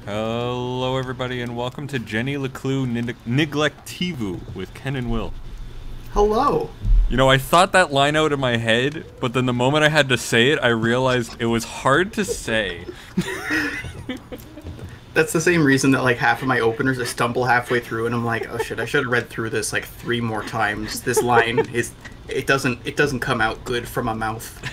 Hello, everybody, and welcome to Jenny LeClue Neglectivu with Ken and Will. Hello. You know, I thought that line out in my head, but then the moment I had to say it, I realized it was hard to say. That's the same reason that like half of my openers I stumble halfway through and I'm like, oh shit, I should have read through this like 3 more times. This line it doesn't come out good from my mouth.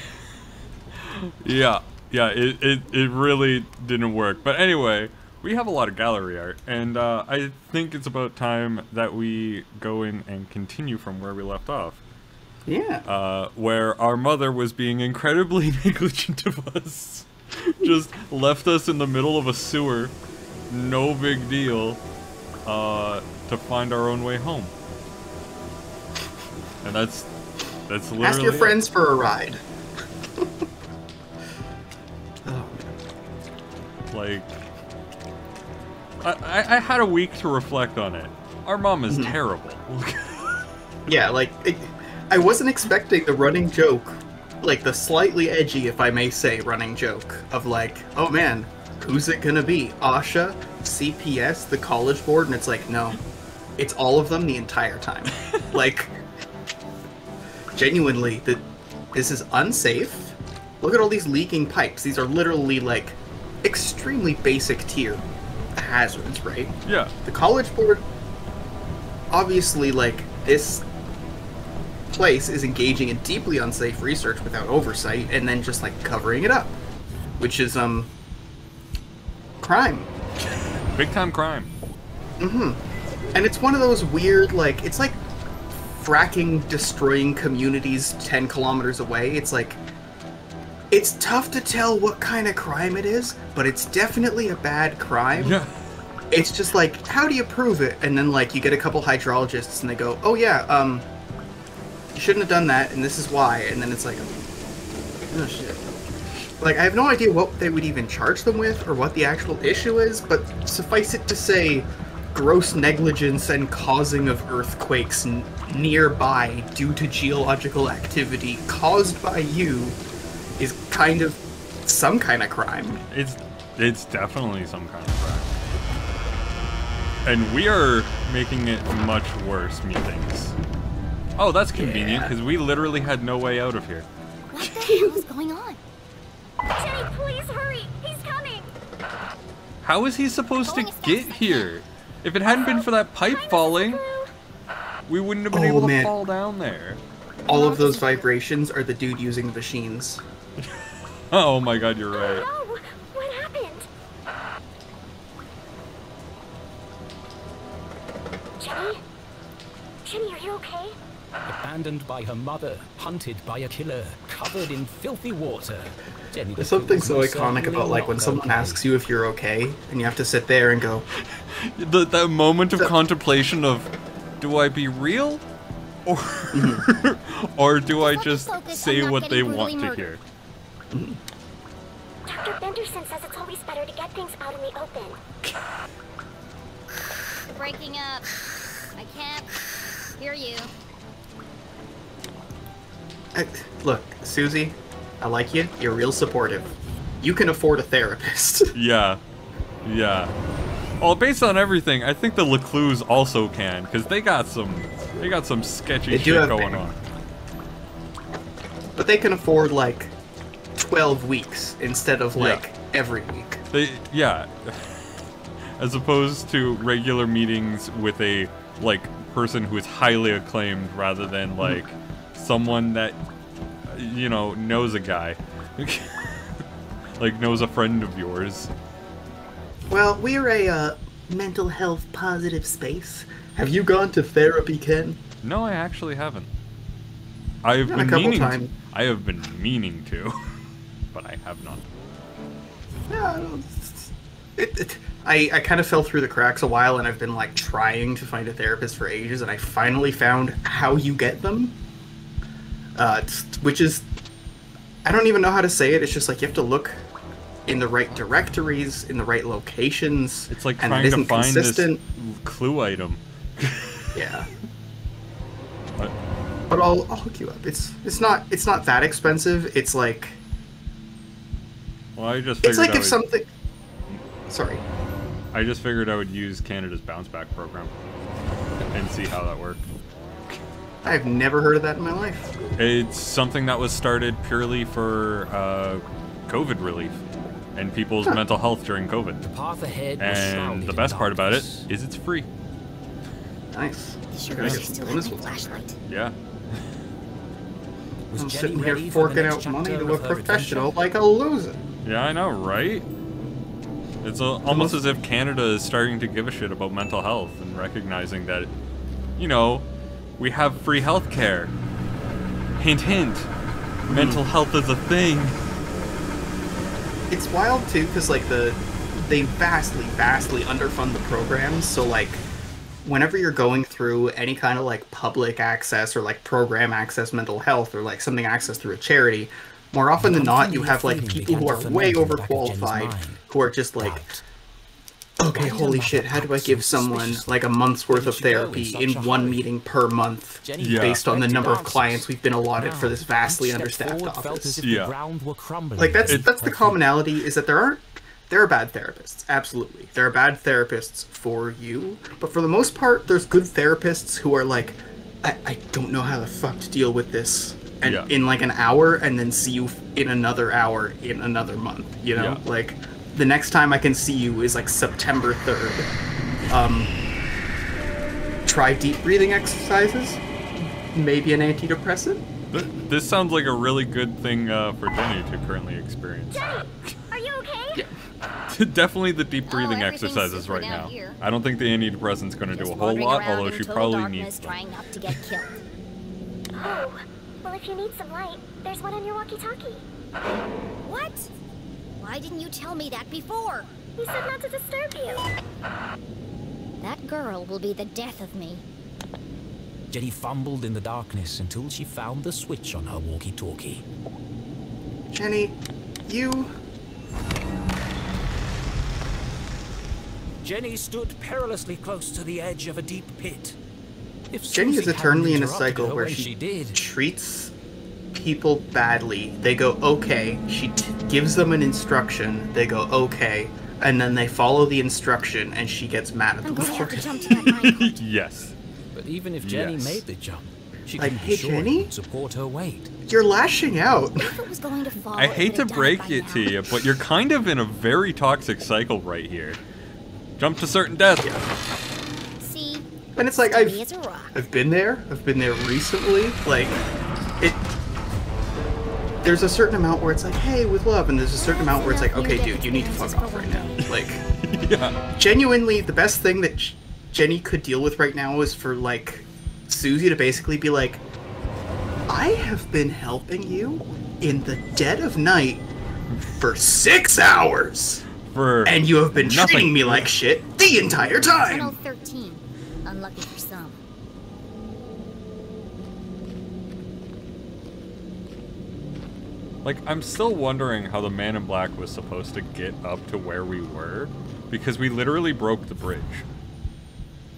Yeah, it really didn't work. But anyway, we have a lot of gallery art, and I think it's about time that we go in and continue from where we left off. Yeah. Where our mother was being incredibly negligent of us. Just left us in the middle of a sewer, no big deal, to find our own way home. And that's literally Ask your friends for a ride. Oh. Like, I had a week to reflect on it. Our mom is terrible. Yeah, like, I wasn't expecting the running joke, like the slightly edgy, if I may say, running joke of like, oh man, who's it gonna be? Asha, CPS, the college board? And it's like, no, it's all of them the entire time. Like, genuinely, this is unsafe. Look at all these leaking pipes. These are literally like extremely basic tier hazards, right? Yeah. The college board, obviously, like, this place is engaging in deeply unsafe research without oversight and then just like covering it up, which is crime. Big time crime. And it's one of those weird, like, it's like fracking destroying communities 10 kilometers away. It's like, it's tough to tell what kind of crime it is, but it's definitely a bad crime. Yeah. It's just like, how do you prove it? And then like you get a couple hydrologists and they go, oh yeah, you shouldn't have done that, and this is why. And then it's like, oh shit. Like, I have no idea what they would even charge them with or what the actual issue is, but suffice it to say, gross negligence and causing of earthquakes nearby due to geological activity caused by you is kind of some kind of crime. It's definitely some kind of crime. And we are making it much worse, methinks. Oh, that's convenient, because we literally had no way out of here. What the hell is going on? Jenny, please hurry! He's coming! How is he supposed to get here? If it hadn't been for that pipe falling, we wouldn't have been able to fall down there. All of those vibrations are the dude using the machines. Oh my god, you're right. Oh no! What happened? Jenny? Jenny, are you okay? Abandoned by her mother, hunted by a killer, covered in filthy water. Jenny, There's something so iconic about like when someone asks you if you're okay, and you have to sit there and go... That moment of contemplation of, do I be real? Or, or do I just say what they want to hear? Dr. Benderson says it's always better to get things out in the open. Breaking up. I can't hear you. Look, Susie, I like you. You're real supportive. You can afford a therapist. Yeah. Well, based on everything, I think the LeClues also can, because they got some sketchy shit going on. But they can afford like 12 weeks instead of like every week. As opposed to regular meetings with a like person who is highly acclaimed rather than like someone that knows a guy. Like knows a friend of yours. Well, we're a mental health positive space. Have you gone to therapy, Ken? No, I actually haven't. I have been meaning to, but I have not. Yeah, I kind of fell through the cracks a while, and I've been like trying to find a therapist for ages, and I finally found how you get them. Which is, I don't even know how to say it. It's just like you have to look in the right directories, in the right locations. It's like and trying it isn't to find consistent. this clue item. Yeah. But I'll hook you up. It's not that expensive. It's like, well, I just it's figured like if something. Sorry. I just figured I would use Canada's bounce back program and see how that worked. I've never heard of that in my life. It's something that was started purely for COVID relief and people's mental health during COVID. The path ahead was And shrouded the in best part about it darkness. is it's free. Nice. Sure, Gotta she get some still bonus has my ones. flashlight. Yeah. Was I'm Jenny sitting here ready for the forking next out money chapter to a of her professional adventure? like a loser. Yeah, I know, right? It's almost as if Canada is starting to give a shit about mental health and recognizing that, you know, we have free healthcare. Hint, hint. Mental health is a thing. It's wild too, because like they vastly underfund the programs. So like, whenever you're going through any kind of like public access or like program access mental health or like something access through a charity, more often than not you have like people who are way overqualified who are just like, okay, holy shit, how do I give someone like a month's worth of therapy in one meeting per month Yeah. based on the number of clients we've been allotted for this vastly understaffed office? Yeah. Like that's the commonality, is that there are bad therapists, absolutely. There are bad therapists for you, but for the most part, there's good therapists who are like, I don't know how the fuck to deal with this, and Yeah. in like an hour, and then see you in another hour in another month. You know, Yeah. like the next time I can see you is like September 3rd. Try deep breathing exercises, maybe an antidepressant. This sounds like a really good thing for Jenny to currently experience. Jenny, are you okay? Definitely the deep breathing everything's exercises super right down now. here. I don't think the antidepressant's going to do Just a whole wandering lot, around although in she total probably darkness, needs them. trying not to get killed. Oh, well, if you need some light, there's one on your walkie-talkie. What? Why didn't you tell me that before? He said not to disturb you. That girl will be the death of me. Jenny fumbled in the darkness until she found the switch on her walkie-talkie. Jenny, you. Jenny stood perilously close to the edge of a deep pit. If Jenny is Susie eternally in a hadn't cycle interrupted her where when she did, treats people badly. They go, okay. She gives them an instruction. They go, okay. And then they follow the instruction, and she gets mad at I'm them going to for have to it. jump to that minecart. Yes. but even if Jenny Yes. made the jump, she Like, couldn't hey, be sure Jenny? it would support her weight. You're lashing out. If it was going to fall, I it hate would to have died break by it now. to you, but you're kind of in a very toxic cycle right here. Jump to certain death. See, And it's like, steady as a rock. I've been there. I've been there recently. Like, it. There's a certain amount where it's like, hey, with love, and there's a certain amount where it's like, okay, dude, you need to fuck off right now. Like, Yeah. genuinely, the best thing that Jenny could deal with right now is for, like, Susie to basically be like, I have been helping you in the dead of night for 6 hours, For and you have been nothing. treating me like shit the entire Tunnel time. 13. Unlucky for some. Like, I'm still wondering how the Man in Black was supposed to get up to where we were, because we literally broke the bridge.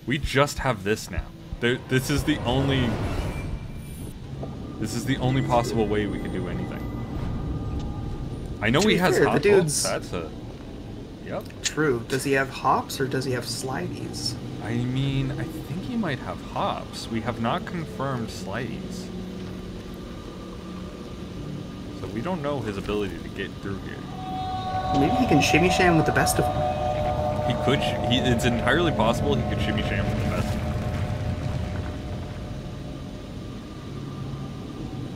We just have this now. This is the only possible way we can do anything. I know To he be has fair, the hot dude's- That's a... Yep. True. Does he have hops or does he have slideys? I mean, I think he might have hops. We have not confirmed slides. So we don't know his ability to get through here. Maybe he can shimmy sham with the best of them. He could, it's entirely possible he could shimmy sham with the best.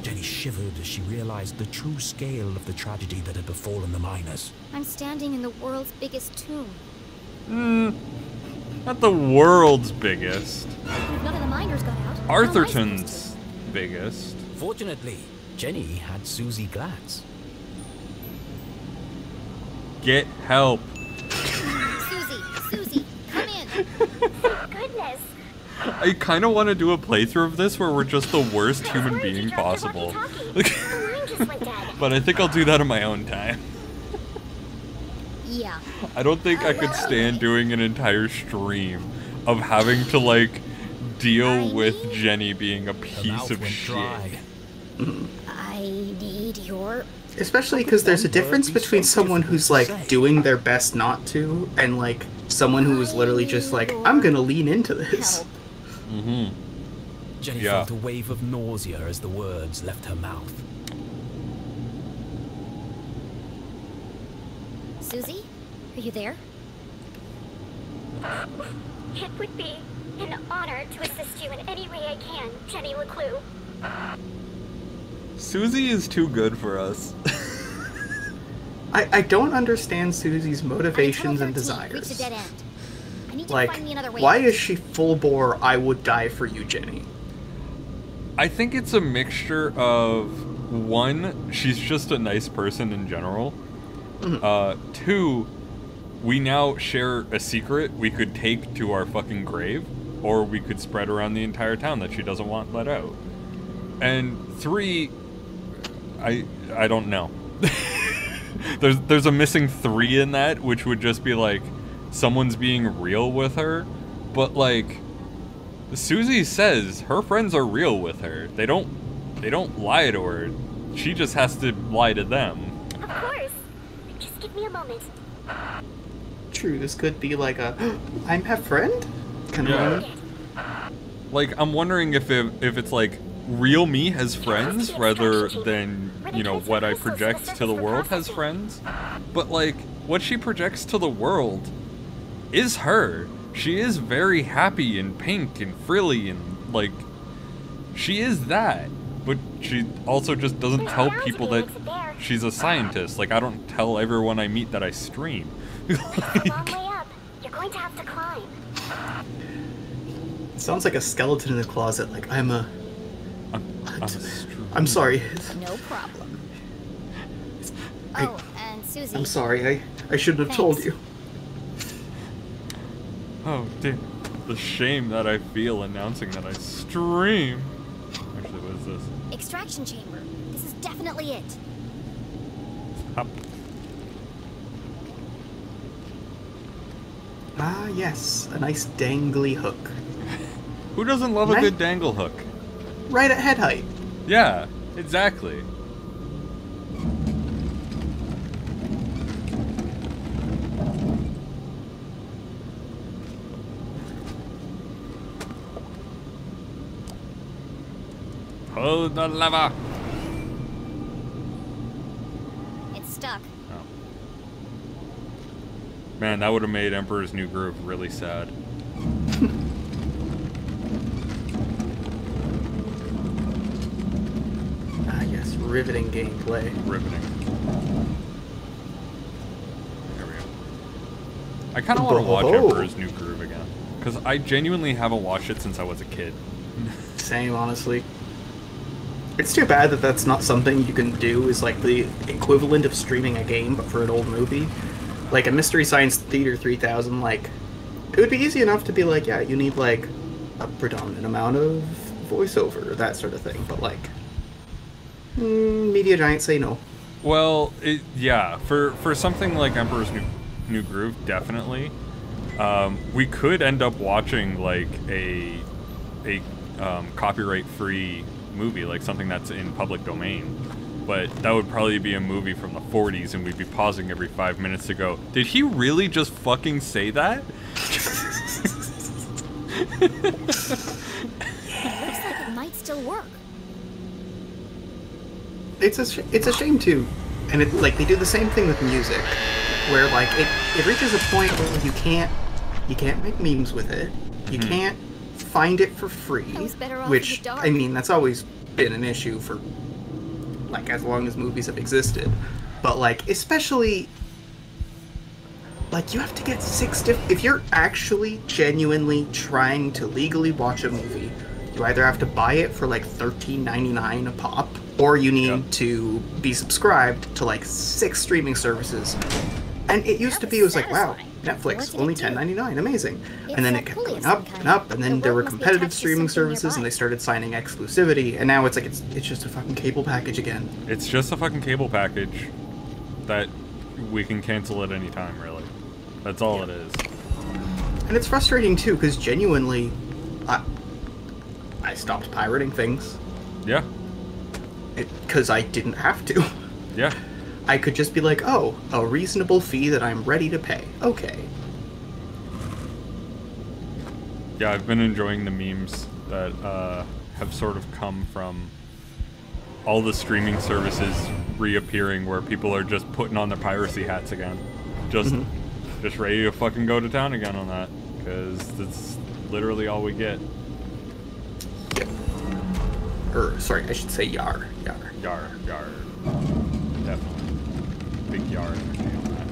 Jenny shivered as she realized the true scale of the tragedy that had befallen the miners. I'm standing in the world's biggest tomb. Not the world's biggest. If none of the miners got out, how am I supposed Arthurton's biggest. Fortunately, Jenny had Susie Glatz. Get help. Susie, come in. Goodness. I kind of want to do a playthrough of this where we're just the worst human Where did you being drop your possible. walkie-talkie? The line just went dead. But I think I'll do that on my own time. Yeah. I don't think I could stand doing an entire stream of having to, like, deal with Jenny being a Her piece mouth of went shit. dry. I need your Especially because there's a difference between someone who's like doing their best not to, and like someone who is literally just like, I'm gonna lean into this. Mm-hmm. Jenny felt a wave of nausea as the words left her mouth. Susie, are you there? It would be an honor to assist you in any way I can, Jenny LeClue. Susie is too good for us. I don't understand Susie's motivations and desires. Like, why is she full bore, I would die for you, Jenny? I think it's a mixture of, one, she's just a nice person in general. Mm-hmm. Two, we now share a secret we could take to our fucking grave, or we could spread around the entire town that she doesn't want let out. And three, I don't know. There's a missing 3 in that, which would just be like someone's being real with her, but like Susie says her friends are real with her. They don't lie to her. She just has to lie to them. Of course. Just give me a moment. True, this could be like a I'm her friend kind of moment. Like, I'm wondering if it's like real me has friends rather than, you know, what I project to the world has friends. But like, what she projects to the world is her. She is very happy and pink and frilly and like, she is that. But she also just doesn't tell people that she's a scientist. Like, I don't tell everyone I meet that I stream. It's a long way up. You're going to have to climb. It sounds like a skeleton in the closet. Like, I'm sorry. No problem. And Susie. I'm sorry. I shouldn't have told you. Oh, damn. The shame that I feel announcing that I stream. Actually, what is this? Extraction chamber. This is definitely it. Up. Ah, yes. A nice dangly hook. Who doesn't love a good dangle hook? Right at head height. Yeah, exactly. Pull the lever. It's stuck. Oh. Man, that would have made Emperor's New Groove really sad. Ah, yes, riveting gameplay. Riveting. There we go. I kind of want to watch Emperor's New Groove again, because I genuinely haven't watched it since I was a kid. Same, honestly. It's too bad that that's not something you can do, is like the equivalent of streaming a game, but for an old movie. Like a Mystery Science Theater 3000, like, it would be easy enough to be like, yeah, you need like a predominant amount of voiceover, that sort of thing, but like, media giants say no. Well, yeah, for something like Emperor's New Groove, definitely. We could end up watching like a copyright-free movie, like something that's in public domain. But that would probably be a movie from the 40s, and we'd be pausing every 5 minutes to go, did he really just fucking say that? It looks like it might still work. It's a shame too, and it like they do the same thing with music, where like it reaches a point where you can't make memes with it, you can't find it for free, which I mean that's always been an issue for like as long as movies have existed, but like especially like you have to get 6 different. If you're actually genuinely trying to legally watch a movie, you either have to buy it for like $13.99 a pop, or you need to be subscribed to like 6 streaming services. And it used to be, it was like, wow, Netflix, only $10.99, amazing. And then it kept going up and up, and then there were competitive streaming services, and they started signing exclusivity, and now it's like, it's just a fucking cable package again. It's just a fucking cable package that we can cancel at any time, really. That's all it is. And it's frustrating too, because genuinely, I stopped pirating things. Yeah. Because I didn't have to. Yeah. I could just be like, oh, a reasonable fee that I'm ready to pay. Okay. Yeah, I've been enjoying the memes that have sort of come from all the streaming services reappearing where people are just putting on their piracy hats again. Just ready to fucking go to town again on that. Because that's literally all we get. Yep. Sorry, I should say yar. Yar. Yar. Definitely. Big yar energy on that.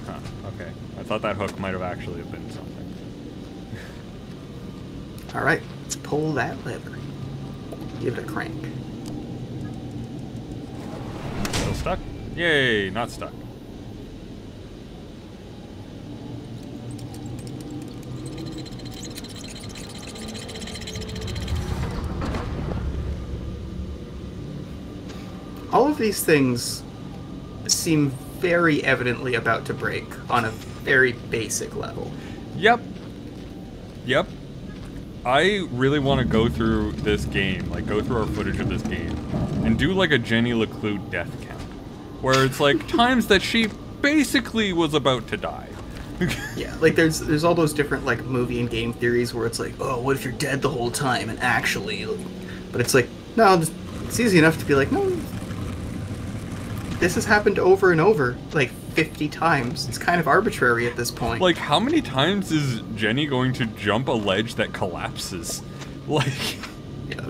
Huh, okay. I thought that hook might have actually have been something. Alright, let's pull that lever. Give it a crank. Still stuck? Yay, not stuck. All of these things seem very evidently about to break on a very basic level. Yep. I really want to go through this game, like go through our footage of this game, and do like a Jenny LeClue death count, where it's like times that she basically was about to die. Yeah, like there's all those different like movie and game theories where it's like, oh, what if you're dead the whole time and actually, but it's like, no, it's easy enough to be like, no, this has happened over and over, like 50 times. It's kind of arbitrary at this point. Like, how many times is Jenny going to jump a ledge that collapses? Like, yeah.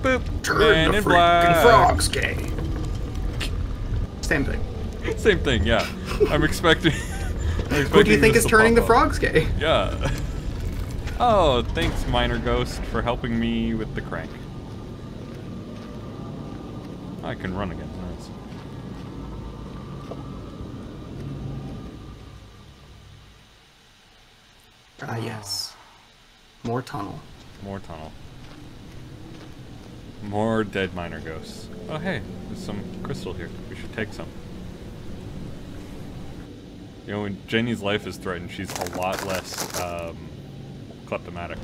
Boop. Turn the freaking frogs gay. Same thing. Same thing, yeah. I'm expecting. Who do you think is turning the frogs gay? Yeah. Oh, thanks, Minor Ghost, for helping me with the crank. I can run again. Nice. Ah, yes. More tunnel. More tunnel. More dead Minor Ghosts. Oh, hey, there's some crystal here. We should take some. You know, when Jenny's life is threatened, she's a lot less, kleptomatic.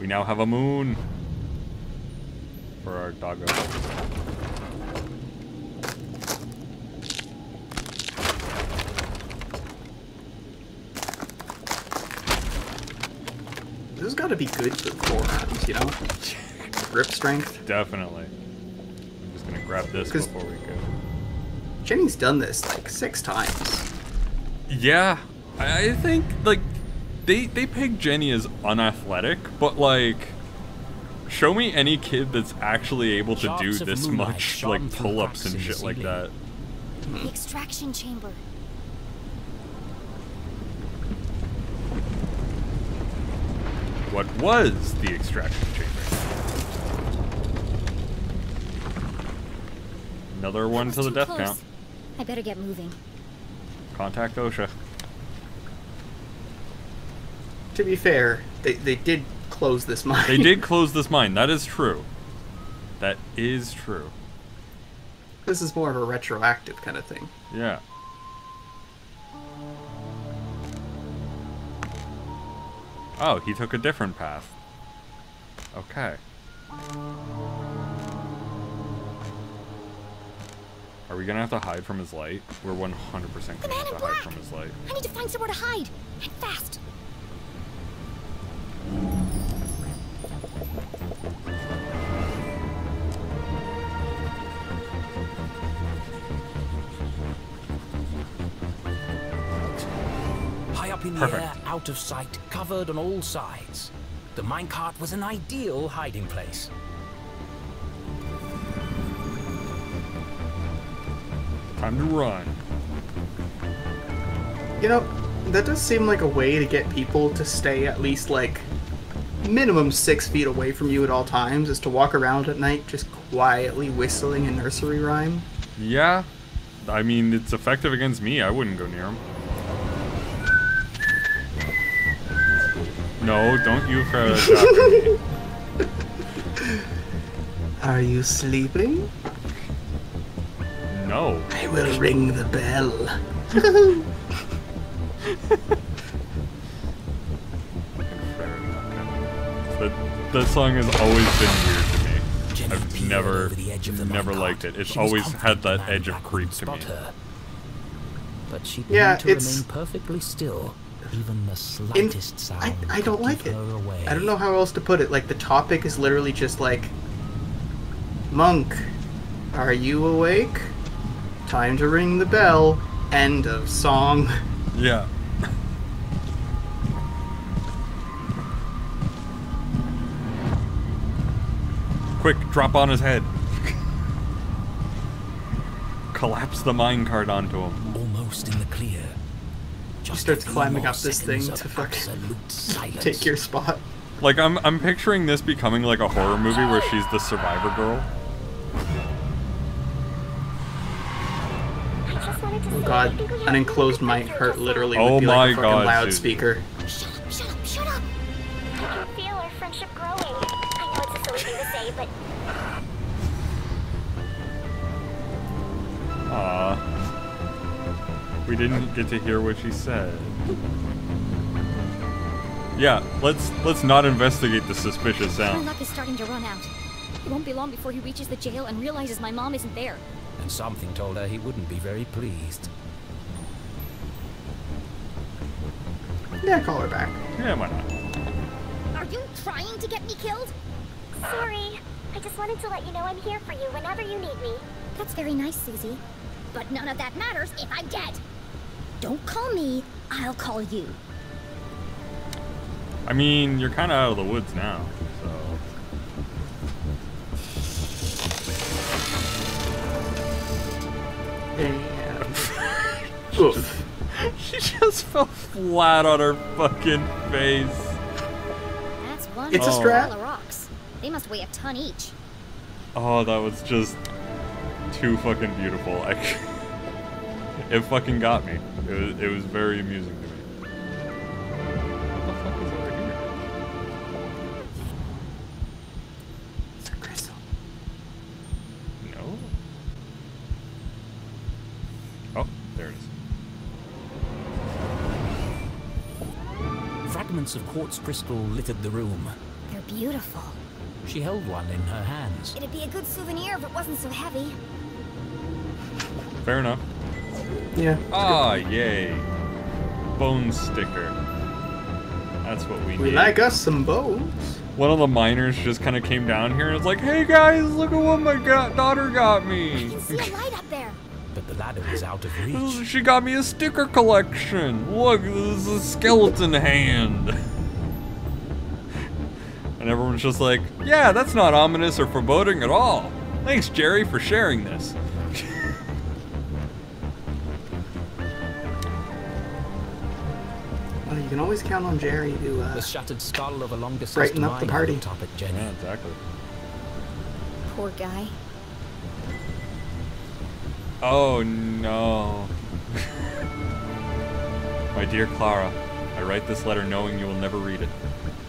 We now have a moon for our doggo. This has got to be good for the forearms, you know? Grip strength. Definitely. I'm just gonna grab this before we go. Jenny's done this like 6 times. Yeah, I think like they peg Jenny as unathletic, but like show me any kid that's actually able to do this much like pull-ups and shit like that. The extraction chamber. What was the extraction chamber? Another one to the death count. I better get moving. Contact OSHA. To be fair, they did close this mine. They did close this mine. That is true. That is true. This is more of a retroactive kind of thing. Yeah. Oh, he took a different path. Okay. Are we gonna have to hide from his light? We're 100% gonna have to hide from his light. I need to find somewhere to hide, and fast. High up in the air, out of sight, covered on all sides. The minecart was an ideal hiding place. Time to run. You know, that does seem like a way to get people to stay at least like minimum 6 feet away from you at all times, is to walk around at night just quietly whistling a nursery rhyme. Yeah. I mean, it's effective against me. I wouldn't go near him. No, don't you for me. Are you sleeping? No. I will ring the bell. That song has always been weird to me. Jenny I've peered never over the edge of the never minecart. liked it. It's She was always had confident the that man edge of back creep wouldn't to me. spot her. But she Yeah, needed to it's- remain perfectly still. Even the slightest sound I don't could like give it. her away. I don't know how else to put it. Like, the topic is literally just like, Monk, are you awake? Time to ring the bell. End of song. Yeah. Quick, drop on his head. Collapse the minecart onto him. Almost in the clear. He Just starts a few climbing more up this thing seconds to of fucking absolute silence. take your spot. Like, I'm picturing this becoming like a horror movie where she's the survivor girl. I just wanted to Oh say, god, I think we have an enclosed to mic get hurt through literally Oh would be my like a fucking God, loudspeaker. Shut up, shut up, shut up! this. I can feel our friendship growing. I know it's a silly thing to say, but Aww. We didn't get to hear what she said. Yeah, let's not investigate the suspicious My sound. luck is starting to run out. It won't be long before he reaches the jail and realizes my mom isn't there. And something told her he wouldn't be very pleased. Yeah, call her back. Yeah, why not? Are you trying to get me killed? sorry. I just wanted to let you know I'm here for you whenever you need me. That's very nice, Susie. But none of that matters if I'm dead. Don't call me, I'll call you. I mean, you're kind of out of the woods now, so. And... Oof. She just fell flat on her fucking face. That's one It's a big strap. pile of rocks. They must weigh a ton each. Oh, that was just too fucking beautiful. It fucking got me. It was very amusing to me. What the fuck is over here? It's a crystal. No? Oh, there it is. Fragments of quartz crystal littered the room. They're beautiful. She held one in her hands. It'd be a good souvenir if it wasn't so heavy. Fair enough. Yeah. Ah, yay. Bone sticker. That's what we We need. like us some bows. One of the miners just kind of came down here and was like, "Hey guys, look at what my daughter got I me. can see a light up there. But the ladder was out of reach. She got me a sticker collection. Look, this is a skeleton hand." And everyone's just like, "Yeah, that's not ominous or foreboding at all. Thanks, Jerry, for sharing this." Well, you can always count on Jerry to, The shattered skull of a long-distance brighten up the miner party. looked up at Jenny. Yeah, exactly. Poor guy. Oh no. My dear Clara, I write this letter knowing you will never read it.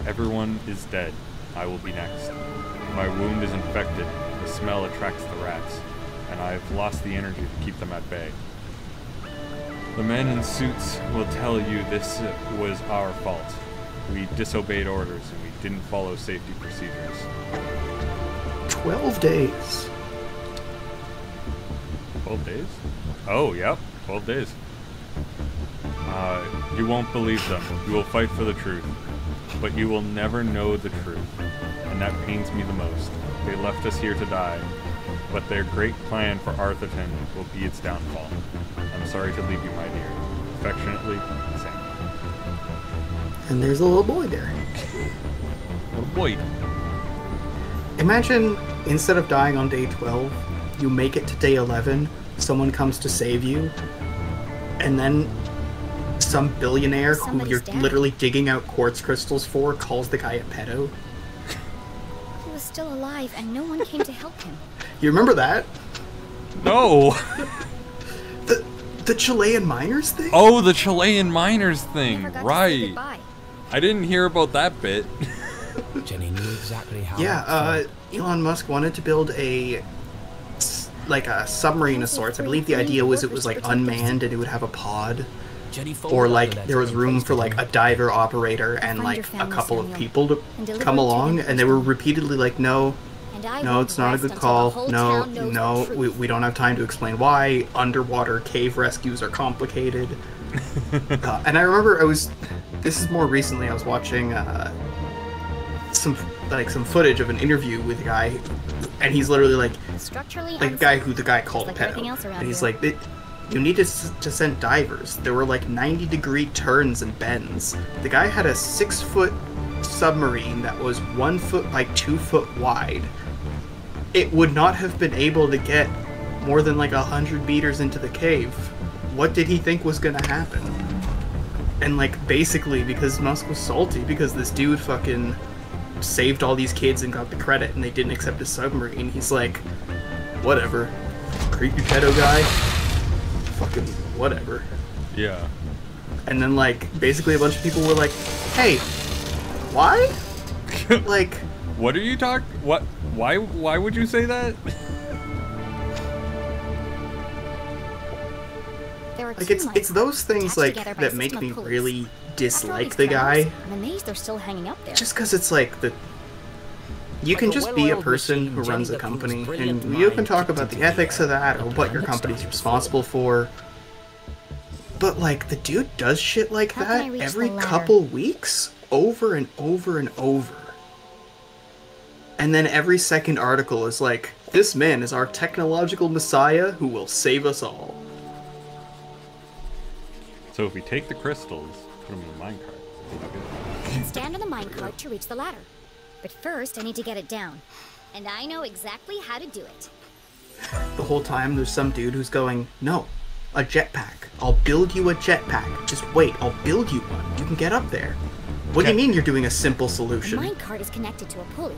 Everyone is dead. I will be next. My wound is infected. The smell attracts the rats, and I have lost the energy to keep them at bay. The men in suits will tell you this was our fault. We disobeyed orders and we didn't follow safety procedures. 12 days. 12 days? Oh, yep, 12 days. You won't believe them. You will fight for the truth. But you will never know the truth. And that pains me the most. They left us here to die. But their great plan for Arthurton will be its downfall. I'm sorry to leave you, my dear. Affectionately, Sam. And there's a little boy there. Oh boy. Imagine, instead of dying on day 12, you make it to day 11, someone comes to save you, and then some billionaire who Somebody's you're dead. literally digging out quartz crystals for calls the guy a pedo. He was still alive and no one came to help him. You remember that? No! The Chilean miners thing? Oh, the Chilean miners Never thing. got to say Right. goodbye. I didn't hear about that bit. Jenny knew exactly how. Yeah, that felt. Elon Musk wanted to build a submarine of sorts. I believe the idea was it was like unmanned and it would have a pod Jenny folded or up the like letter there was and room placed for it like in a diver operator and Find like your a family, couple of Samuel, people to and deliver come it to along, them and they were personally. repeatedly like, no, And I no, won't it's not a rest good until the call. whole No, town knows no, the we truth. don't have time to explain why. Underwater cave rescues are complicated. And I remember this is more recently, I was watching some footage of an interview with a guy, and he's literally like Structurally a guy who unsound, the guy called like pedo, everything else around and he's here. like, you need to send divers. There were like 90-degree turns and bends. The guy had a 6-foot submarine that was 1 foot by 2 foot wide. It would not have been able to get more than like 100 meters into the cave. What did he think was gonna happen? And like basically because Musk was salty because this dude fucking saved all these kids and got the credit and they didn't accept his submarine, he's like, whatever. Creepy pedo guy. Fucking whatever. Yeah. And then like basically a bunch of people were like, hey, why? Like, What are you talking? What? Why would you say that? There are like two it's those things attached like together by that a make system me of pulleys. really After all dislike these the travels, guy. I'm amazed they're still hanging up there. Just because it's like you can Like a just be a well-oiled person machine, who Jenny runs a LeClue's company, brilliant and you can mind talk kicked about the into ethics of gear, that or and what the your next company's stop was responsible for. But like the dude does shit like How can I that reach every the ladder? couple weeks, over and over and over. And then every second article is like, this man is our technological messiah who will save us all. So if we take the crystals, put them in the minecart. I can stand on the minecart to reach the ladder. But first, I need to get it down. And I know exactly how to do it. The whole time there's some dude who's going, no, a jetpack. I'll build you a jetpack. Just wait, I'll build you one. You can get up there. What do you mean you're doing a simple The solution? minecart is connected to a pulley.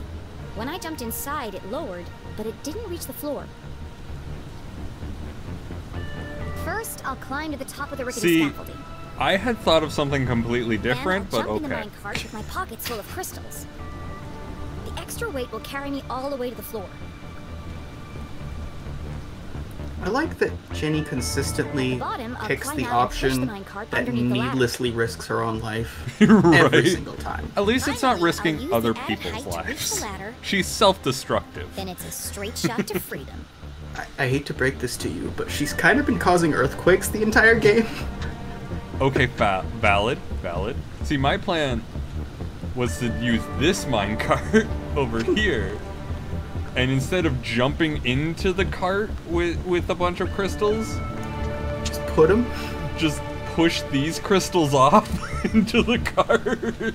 When I jumped inside, it lowered, but it didn't reach the floor. First, I'll climb to the top of the rickety See, scaffolding. I had thought of something completely different, Then but I'll jump in the okay. minecart with my pockets full of crystals. The extra weight will carry me all the way to the floor. I like that Jenny consistently At the bottom, I'll picks climb the out and push the option minecart that underneath the ladder. needlessly risks her own life Right. every single time. At least it's not Finally, I'll risking use other the added people's height to reach lives. the ladder. She's self-destructive. Then it's a straight shot to freedom. I hate to break this to you, but she's kind of been causing earthquakes the entire game. Okay, valid. See, my plan was to use this minecart over here, and instead of jumping into the cart with a bunch of crystals, Just put him. just push these crystals off into the cart.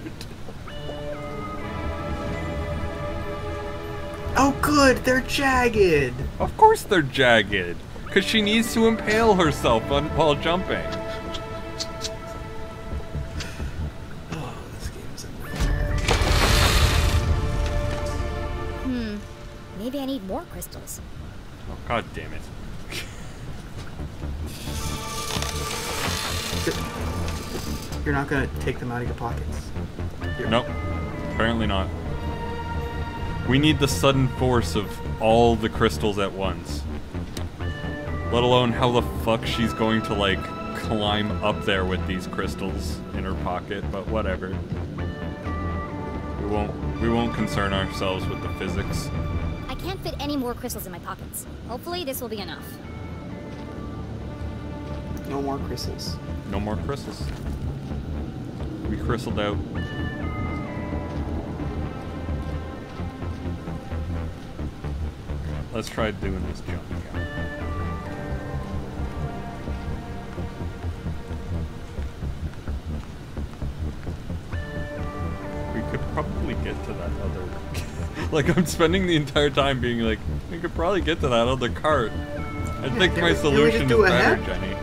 Oh good, they're jagged. Of course they're jagged, because she needs to impale herself while jumping. Oh, this game's a nightmare. Maybe I need more crystals. Oh, god damn it. You're not gonna take them out of your pockets. Here. Nope, apparently not. We need the sudden force of all the crystals at once. Let alone how the fuck she's going to, like, climb up there with these crystals in her pocket, but whatever. We won't concern ourselves with the physics. I can't fit any more crystals in my pockets. Hopefully this will be enough. No more crystals. No more crystals. We crystaled out. Let's try doing this jump again. We could probably get to that other... like, I'm spending the entire time being like, we could probably get to that other cart. I think can my we just solution is do a better, hack? Jenny.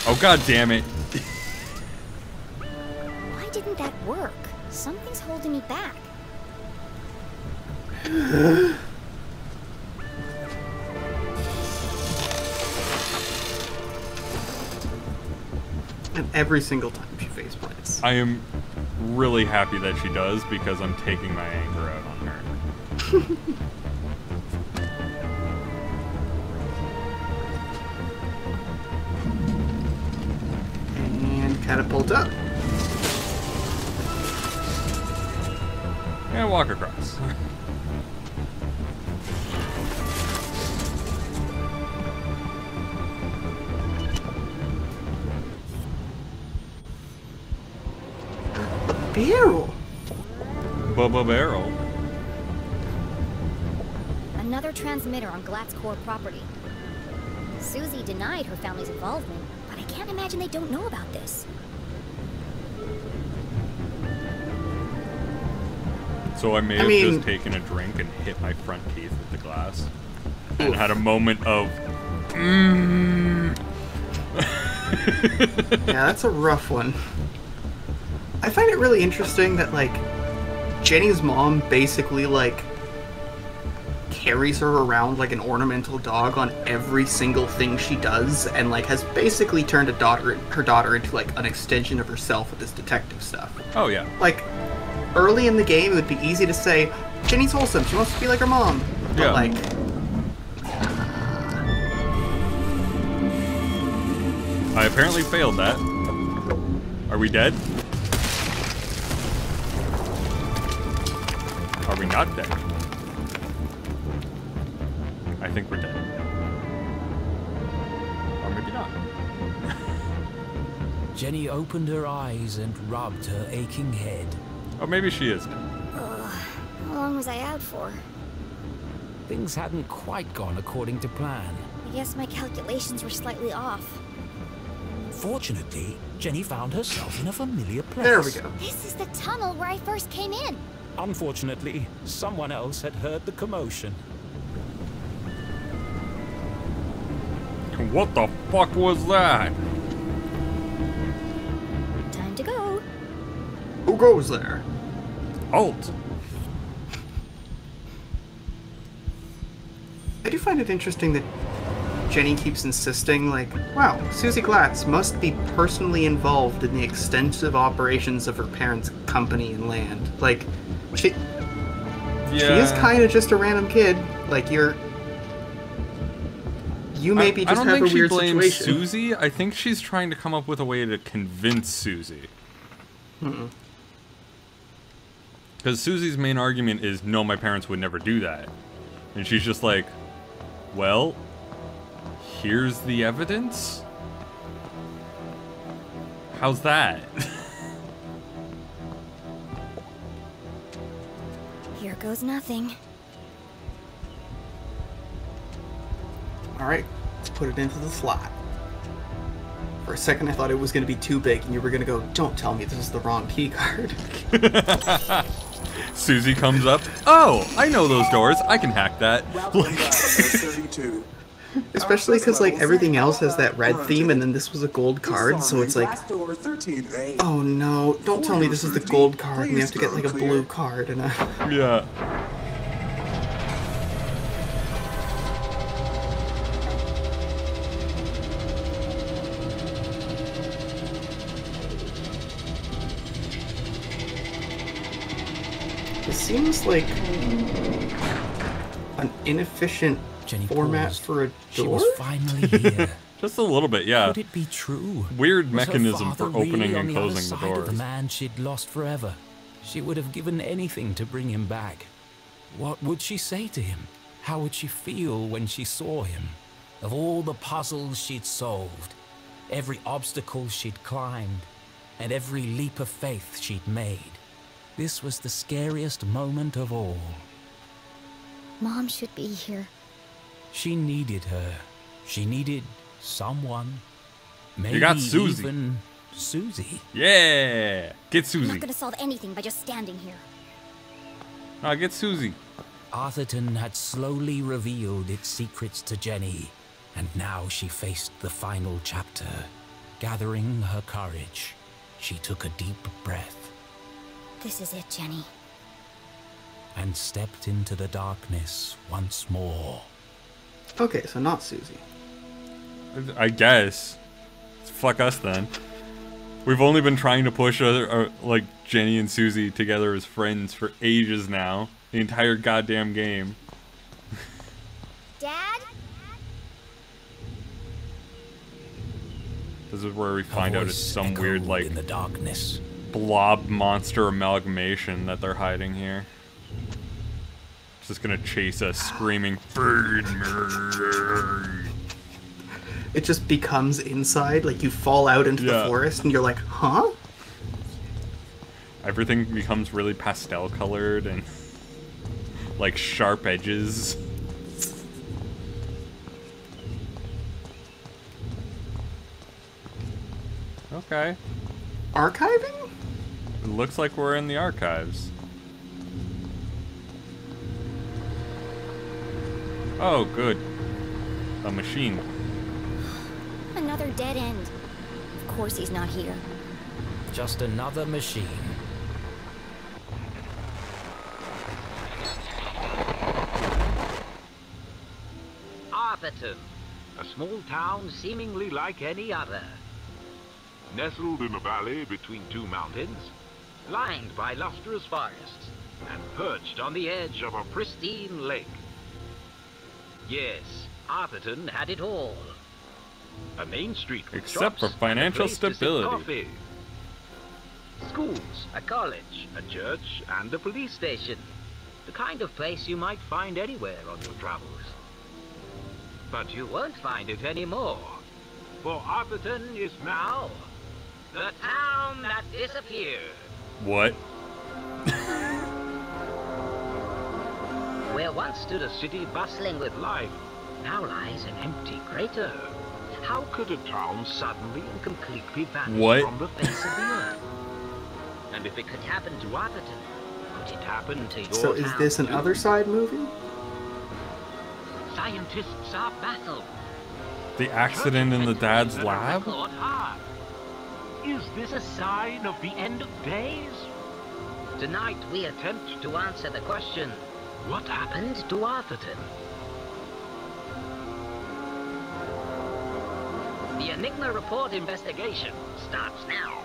Oh, god damn it. Why didn't that work? Something's holding me back. And every single time she faceplants. I am really happy that she does because I'm taking my anger out on her. And catapult up. And walk across. Barrel. Bubba Barrel. Another transmitter on Glatt's core property. Susie denied her family's involvement, but I can't imagine they don't know about this. So I may have just taken a drink and hit my front teeth with the glass. And had a moment of... Yeah, that's a rough one. I find it really interesting that, like, Jenny's mom basically, like, carries her around like an ornamental dog on every single thing she does, and, like, has basically turned her daughter into, like, an extension of herself with this detective stuff. Oh, yeah. Like, early in the game, it would be easy to say, Jenny's wholesome, she wants to be like her mom. But, Yeah. like... I apparently failed that. Are we dead? Are we not dead? I think we're dead. Or maybe not. Jenny opened her eyes and rubbed her aching head. Or maybe she is dead. How long was I out for? Things hadn't quite gone according to plan. I guess my calculations were slightly off. Fortunately, Jenny found herself in a familiar place. There we go. This is the tunnel where I first came in. Unfortunately, someone else had heard the commotion. What the fuck was that? Time to go. Who goes there? Halt! I do find it interesting that Jenny keeps insisting, like, wow, Susie Glatz must be personally involved in the extensive operations of her parents' company and land. Like, she is kind of just a random kid. Like, you maybe just have a weird situation. I don't think she blames Susie. I think she's trying to come up with a way to convince Susie. Because Susie's main argument is, no, my parents would never do that. And she's just like, well, here's the evidence? How's that? Here goes nothing. Alright, let's put it into the slot. For a second I thought it was going to be too big and you were going to go, don't tell me this is the wrong key card. Susie comes up, oh, I know those doors, I can hack that. Especially because, like, everything else has that red theme and then this was a gold card, so it's like, oh no, don't tell me this is the gold card and we have to get, like, a blue card and a... Yeah. It seems like an inefficient Jenny format paused. for a door? She was finally here. Just a little bit, yeah. Could it be true? Weird Was mechanism her for father opening really and on the other closing the side of doors. the man she'd lost forever. She would have given anything to bring him back. What would she say to him? How would she feel when she saw him? Of all the puzzles she'd solved, every obstacle she'd climbed, and every leap of faith she'd made, this was the scariest moment of all. Mom should be here. She needed her. She needed someone. Maybe You got Susie. even Susie. Yeah! Get I'm Susie. not gonna solve anything by just standing here. Get Susie. Arthurton had slowly revealed its secrets to Jenny, and now she faced the final chapter. Gathering her courage, she took a deep breath This is it, Jenny. and stepped into the darkness once more. Okay, so not Susie. I guess. Fuck us then. We've only been trying to push like Jenny and Susie together as friends for ages now. The entire goddamn game. Dad? This is where we find out it's some echoed weird, like, in the darkness. blob monster amalgamation that they're hiding here. It's just gonna chase us screaming, "Feed me!" It just becomes inside, like you fall out into the forest and you're like, huh? Everything becomes really pastel colored and like sharp edges. Okay. Archiving? It looks like we're in the archives. Oh, good. A machine. Another dead end. Of course he's not here. Just another machine. Arthurton, a small town seemingly like any other. Nestled in a valley between two mountains, lined by lustrous forests, and perched on the edge of a pristine lake. Yes, Arthurton had it all. A main street with Except shops for financial and a place to sip stability. coffee. Schools, a college, a church, and a police station. The kind of place you might find anywhere on your travels. But you won't find it anymore. For Arthurton is now the town that disappeared. What? Where once stood a city bustling with life, now lies an empty crater. How could a town suddenly and completely vanish What? from the face of the earth? And if it could happen to Arthurton, could it happen to your So is town this an too? Other Side movie? Scientists are baffled. The accident in the dad's Churches lab? set a record high. Is this a sign of the end of days? Tonight we attempt to answer the question, what happened to Arthurton? The Enigma Report investigation starts now.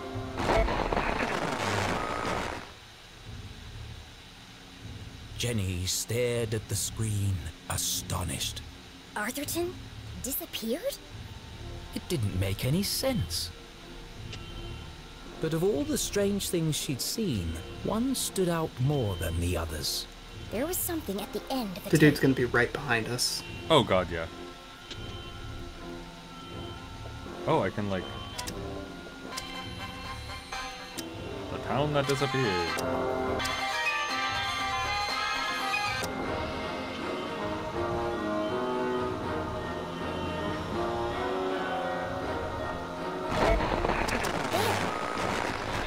Jenny stared at the screen, astonished. Arthurton? Disappeared? It didn't make any sense. But of all the strange things she'd seen, one stood out more than the others. There was something at the end of the The dude's tape. gonna be right behind us. Oh god, yeah. Oh, I can like... The town that disappeared.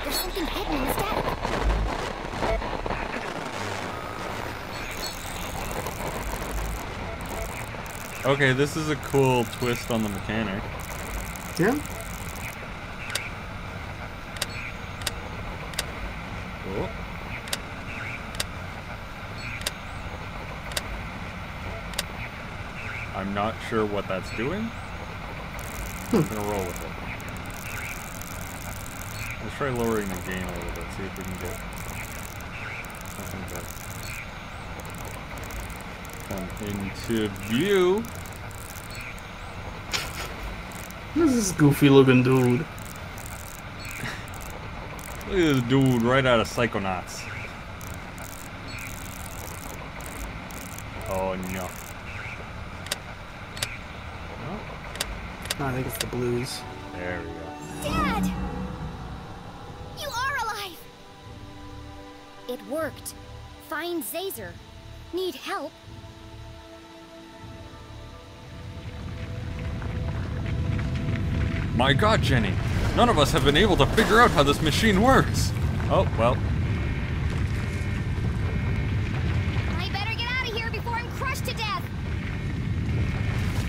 There's something hidden in the static. Okay, this is a cool twist on the mechanic. Yeah? Cool. I'm not sure what that's doing. I'm gonna roll with it. Let's try lowering the gain a little bit, see if we can get something to come into view. This is goofy looking dude. Look at this dude right out of Psychonauts. Oh no. Oh, I think it's the blues. There we go. Dad! You are alive! It worked. Find Zazer. Need help? My god, Jenny! None of us have been able to figure out how this machine works! Oh, well. I better get out of here before I'm crushed to death!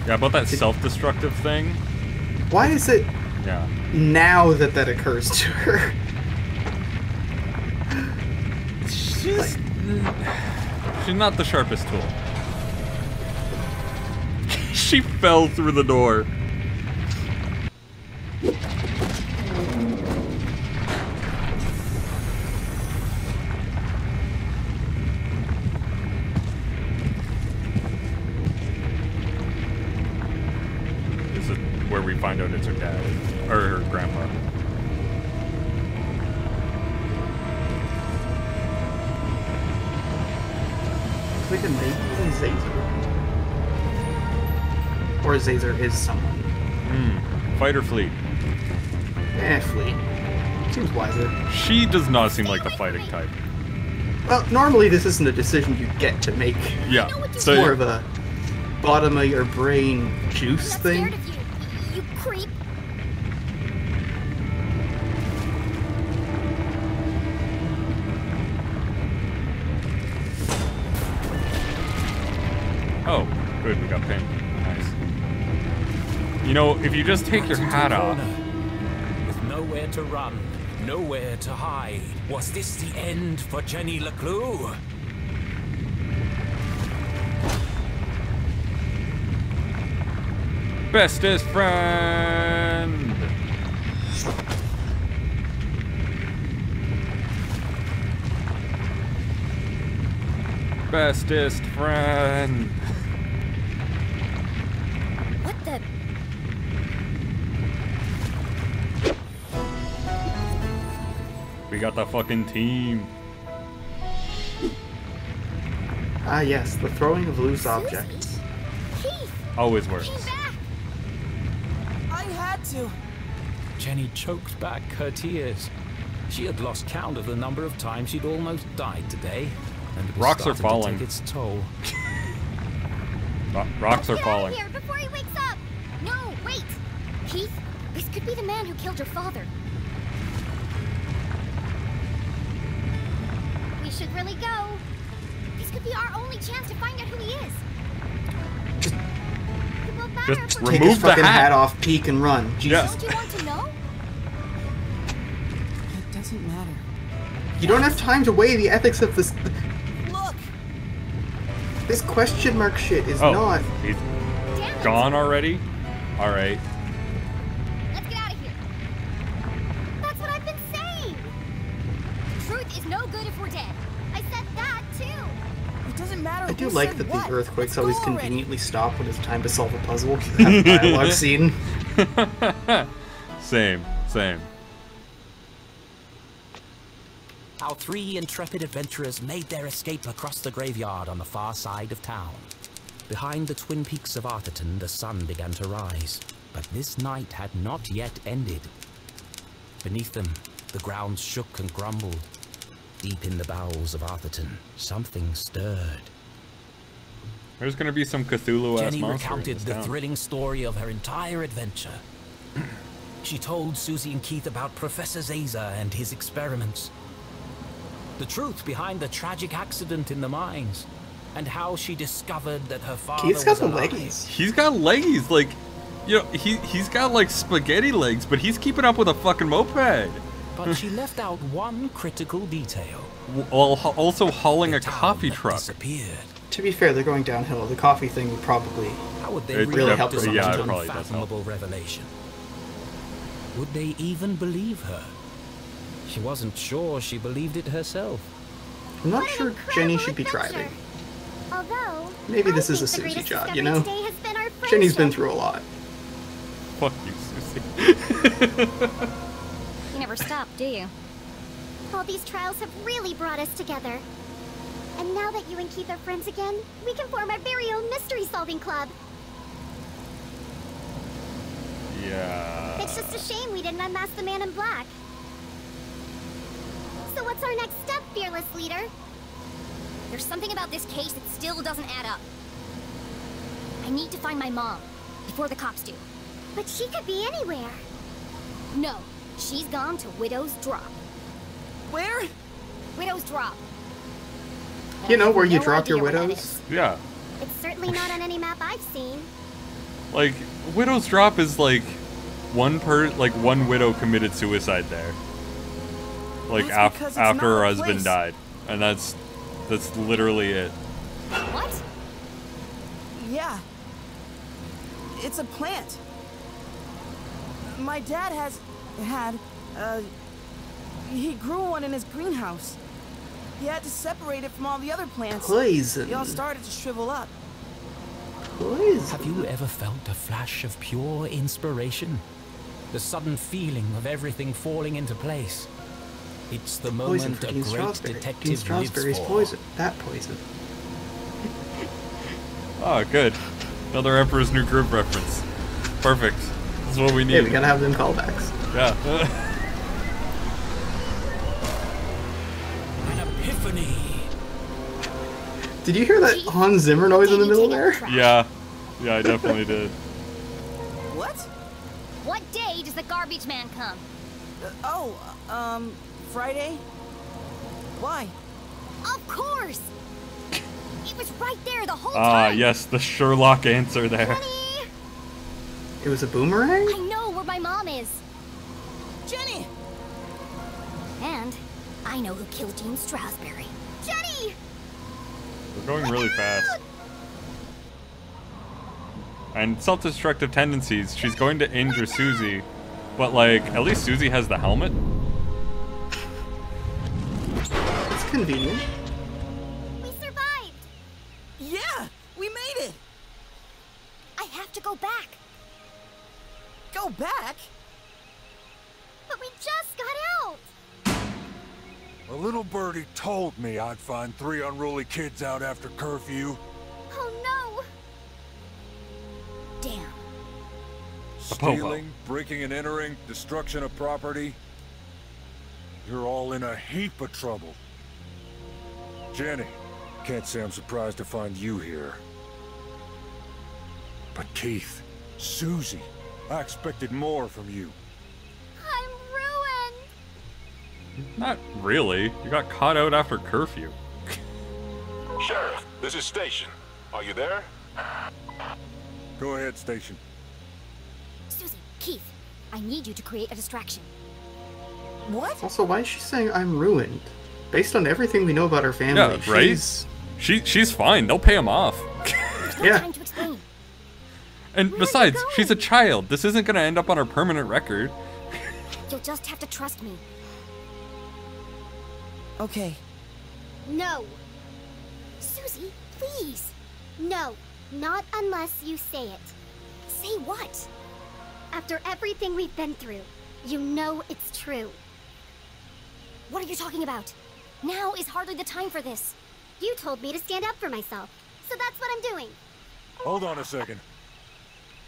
Yeah, about that self-destructive thing. Why is it Yeah. now that that occurs to her? She's not the sharpest tool. She fell through the door. where we find out it's her dad or her grandpa. It's like a maybe even Zazer. Or Zazer is someone. Fighter fleet. Fleet. Seems wiser. She does not seem like the fighting type. Well, normally this isn't a decision you get to make. Yeah. It's So more of a bottom of your brain juice I'm thing. scared of you, you creep. Oh, good, we got pinned. Nice. You know, if you just take your hat off. With nowhere to run, nowhere to hide. Was this the end for Jenny LeClue? Bestest friend! Bestest friend! What the? We got the fucking team. Ah yes, the throwing of loose objects. Keith, Always works. came back. I had to. Jenny choked back her tears. She had lost count of the number of times she'd almost died today, and it was Rocks are starting falling. to take its toll. Rocks are Get out falling. of here before he wakes up. No, wait. Keith, this could be the man who killed your father. We should really go. This could be our only chance to find out who he is. Just It will matter Just if we're take remove his the fucking hat. hat off, peek, and run. Jesus. Don't you want to know? It doesn't matter. You don't have time to weigh the ethics of this. Look! This question mark shit is Oh, not. he's Damn it. gone already? Alright. Let's get out of here. That's what I've been saying. Truth is no good if we're dead. I said that too. It doesn't matter. I do who like said that what. the earthquakes Let's always go already. conveniently stop when it's time to solve a puzzle. Have a dialogue scene. Same. Our three intrepid adventurers made their escape across the graveyard on the far side of town. Behind the twin peaks of Arthurton, the sun began to rise, but this night had not yet ended. Beneath them, the ground shook and grumbled. Deep in the bowels of Arthurton, something stirred. There's gonna be some Cthulhu-ass Jenny monster in recounted this the town. thrilling story of her entire adventure. She told Susie and Keith about Professor Zazer and his experiments. The truth behind the tragic accident in the mines, and how she discovered that her father Keith's got was the alive. leggies. He's got leggies, like, you know, he's got like spaghetti legs, but he's keeping up with a fucking moped. But she left out one critical detail. While also hauling The a town coffee that truck. disappeared. To be fair, they're going downhill. The coffee thing would probably. How would they It really react helped to her such momentum. an Yeah, it probably does help. unfathomable revelation? Would they even believe her? She wasn't sure she believed it herself. I'm not What an sure incredible Jenny should be adventure. driving. Although, Maybe I this is think a the Susie greatest job, discovery you know? today has been our Jenny's been friendship. through a lot. Fuck you, Susie. You never stop, do you? All these trials have really brought us together. And now that you and Keith are friends again, we can form our very own mystery-solving club. Yeah. It's just a shame we didn't unmask the man in black. So what's our next step, fearless leader? There's something about this case that still doesn't add up. I need to find my mom, before the cops do. But she could be anywhere. No, she's gone to Widow's Drop. Where? Widow's Drop. You know where you No drop your idea where that widows? is. Yeah. It's certainly not on any map I've seen. Like, Widow's Drop is like one widow committed suicide there. Like That's because it's after not her a husband place. died. And that's literally it. What? Yeah. It's a plant. My dad he grew one in his greenhouse. He had to separate it from all the other plants. Poison. They all started to shrivel up. Poison. Have you ever felt a flash of pure inspiration? The sudden feeling of everything falling into place. It's the Poison moment for a Dean great Strasberry. Dean detective lives Strasberry's for. poison. That poison. Oh, good. Another Emperor's New Groove reference. Perfect. That's what we need. Hey, we gotta have them callbacks. Yeah. An epiphany. Did you hear that Hans Zimmer noise in the middle there? Yeah. Yeah, I definitely did. What? What day does the garbage man come? Friday? Why? Of course! It was right there the whole Ah, time! yes, the Sherlock answer there. Jenny! It was a boomerang? I know where my mom is. Jenny! And I know who killed Dean Strasberry. Jenny! We're going really fast. And self-destructive tendencies, she's going to injure Susie. But, like, at least Susie has the helmet. It's convenient. We survived! Yeah! We made it! I have to go back. Go back? But we just got out! A little birdie told me I'd find 3 unruly kids out after curfew. Oh no! Damn. Stealing, breaking and entering, destruction of property. You're all in a heap of trouble. Jenny, can't say I'm surprised to find you here. But Keith, Susie, I expected more from you. I'm ruined! Not really. You got caught out after curfew. Sheriff, this is Station. Are you there? Go ahead, Station. Susie, Keith, I need you to create a distraction. What? Also, why is she saying I'm ruined? Based on everything we know about her family, Yeah, right? She's fine. They'll pay him off. There's no Yeah. time to explain. And Where are you besides, going? she's a child. This isn't going to end up on her permanent record. You'll just have to trust me. Okay. No! Susie, please! No, not unless you say it. Say what? After everything we've been through, you know it's true. What are you talking about? Now is hardly the time for this. You told me to stand up for myself, so that's what I'm doing. Hold on a second.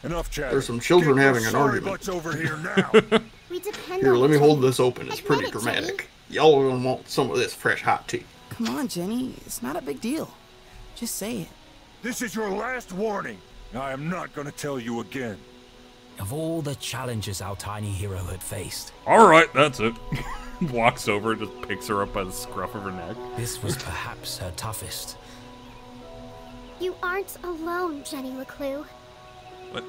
Enough chat. There's some children having an argument. Butts over here now. We depend Here, on let me each hold other. this open. It's pretty Admit it, Jenny. dramatic. Y'all gonna want some of this fresh hot tea. Come on, Jenny. It's not a big deal. Just say it. This is your last warning. I am not going to tell you again. Of all the challenges our tiny hero had faced, All right, that's it. Walks over and just picks her up by the scruff of her neck. this was perhaps her toughest. You aren't alone, Jenny LeClue. But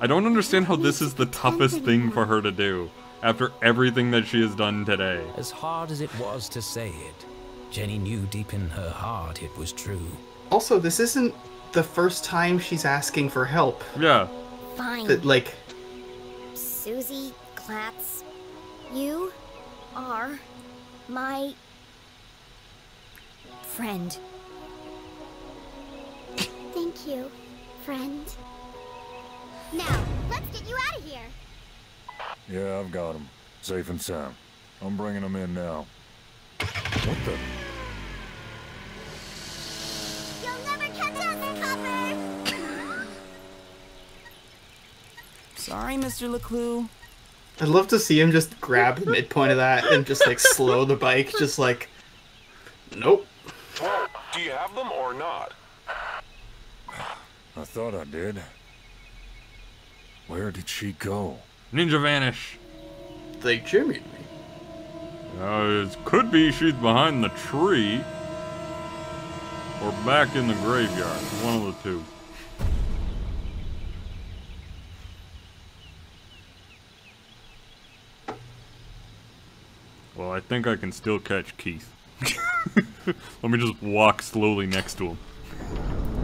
I don't understand how this is the toughest thing for her to do after everything that she has done today. As hard as it was to say it, Jenny knew deep in her heart it was true. Also, this isn't the first time she's asking for help. Yeah. Fine. That, like, Susie Glatz, you are my friend. Thank you, friend. Now, let's get you out of here. Yeah, I've got him. Safe and sound. I'm bringing him in now. What the? You'll never catch us, Copper! Sorry, Mr. LeClue. I'd love to see him just grab the midpoint of that and just, like, slow the bike. Just like, nope. Well, do you have them or not? I thought I did. Where did she go? Ninja vanish. They jimmied me. It could be she's behind the tree. Or back in the graveyard. One of the two. Well, I think I can still catch Keith. Let me just walk slowly next to him.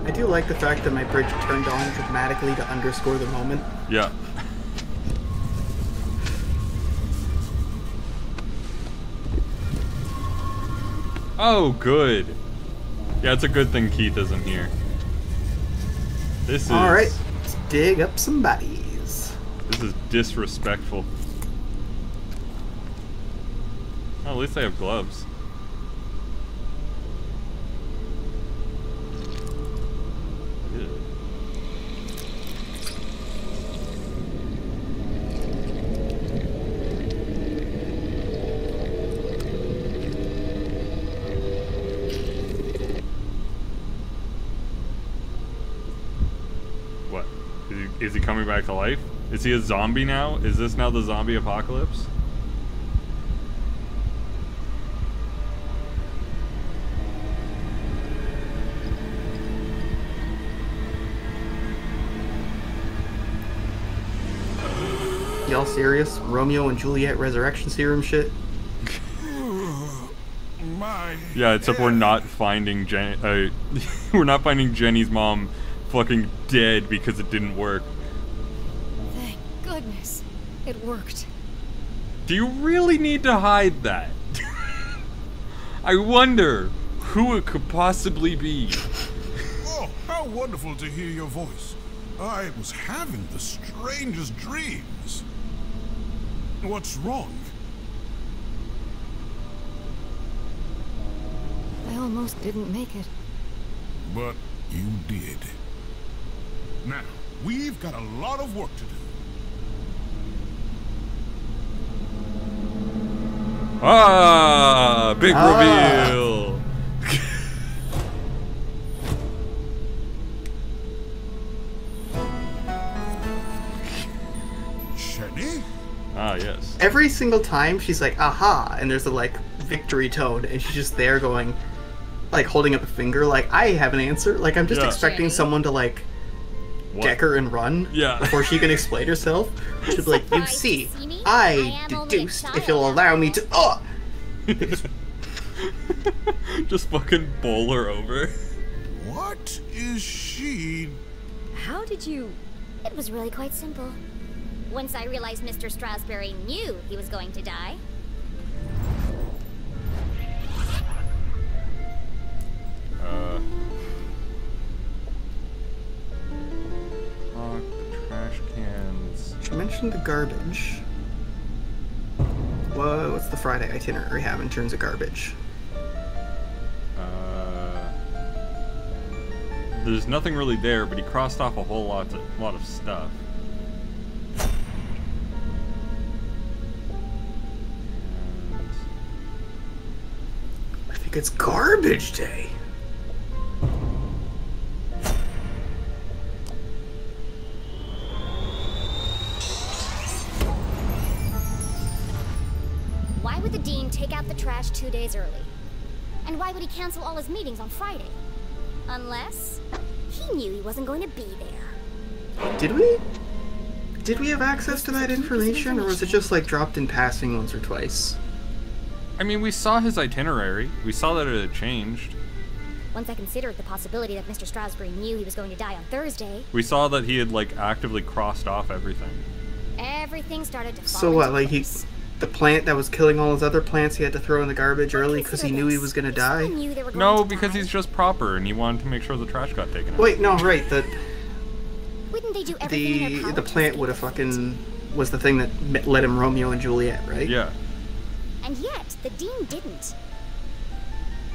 I do like the fact that my bridge turned on dramatically to underscore the moment. Yeah. Oh, good. Yeah, it's a good thing Keith isn't here. This is... Alright, let's dig up some bodies. This is disrespectful. Oh, at least I have gloves. Ew. What? Is he coming back to life? Is he a zombie now? Is this now the zombie apocalypse? Y'all serious? Romeo and Juliet resurrection serum shit? Yeah, except we're not finding we're not finding Jenny's mom fucking dead because it didn't work. Thank goodness. It worked. Do you really need to hide that? I wonder who it could possibly be. Oh, how wonderful to hear your voice. I was having the strangest dreams. What's wrong? I almost didn't make it. But you did. Now, we've got a lot of work to do. Ah, big reveal. Jenny? Ah, yes. Every single time she's like, aha, and there's a like victory tone, and she's just there going, like holding up a finger, like, I have an answer. Like, I'm just expecting someone to like deck her and run before she can explain herself. She'll be like, you see, I deduced if you'll allow me to. Oh! Just fucking bowl her over. What is she? How did you... It was really quite simple. Once I realized Mr. Strasberry knew he was going to die. Lock the trash cans. She mentioned the garbage. What's the Friday itinerary have in terms of garbage? There's nothing really there, but he crossed off a whole lot of stuff. I think it's garbage day. Why would the Dean take out the trash 2 days early? And why would he cancel all his meetings on Friday? Unless he knew he wasn't going to be there. Did we? Did we have access to that information, or was it just like dropped in passing once or twice? I mean, we saw his itinerary. We saw that it had changed. Once I considered the possibility that Mr. Strasberry knew he was going to die on Thursday... We saw that he had, like, actively crossed off everything. Everything started to fall So what, into like place. the plant that was killing all his other plants he had to throw in the garbage early because he knew he was gonna die? No, because he's just proper and he wanted to make sure the trash got taken out. Wait, no, right, Wouldn't they do everything in their power the to plant escape would have the fucking was the thing that led him Romeo and Juliet, right? Yeah. And yet, the Dean didn't.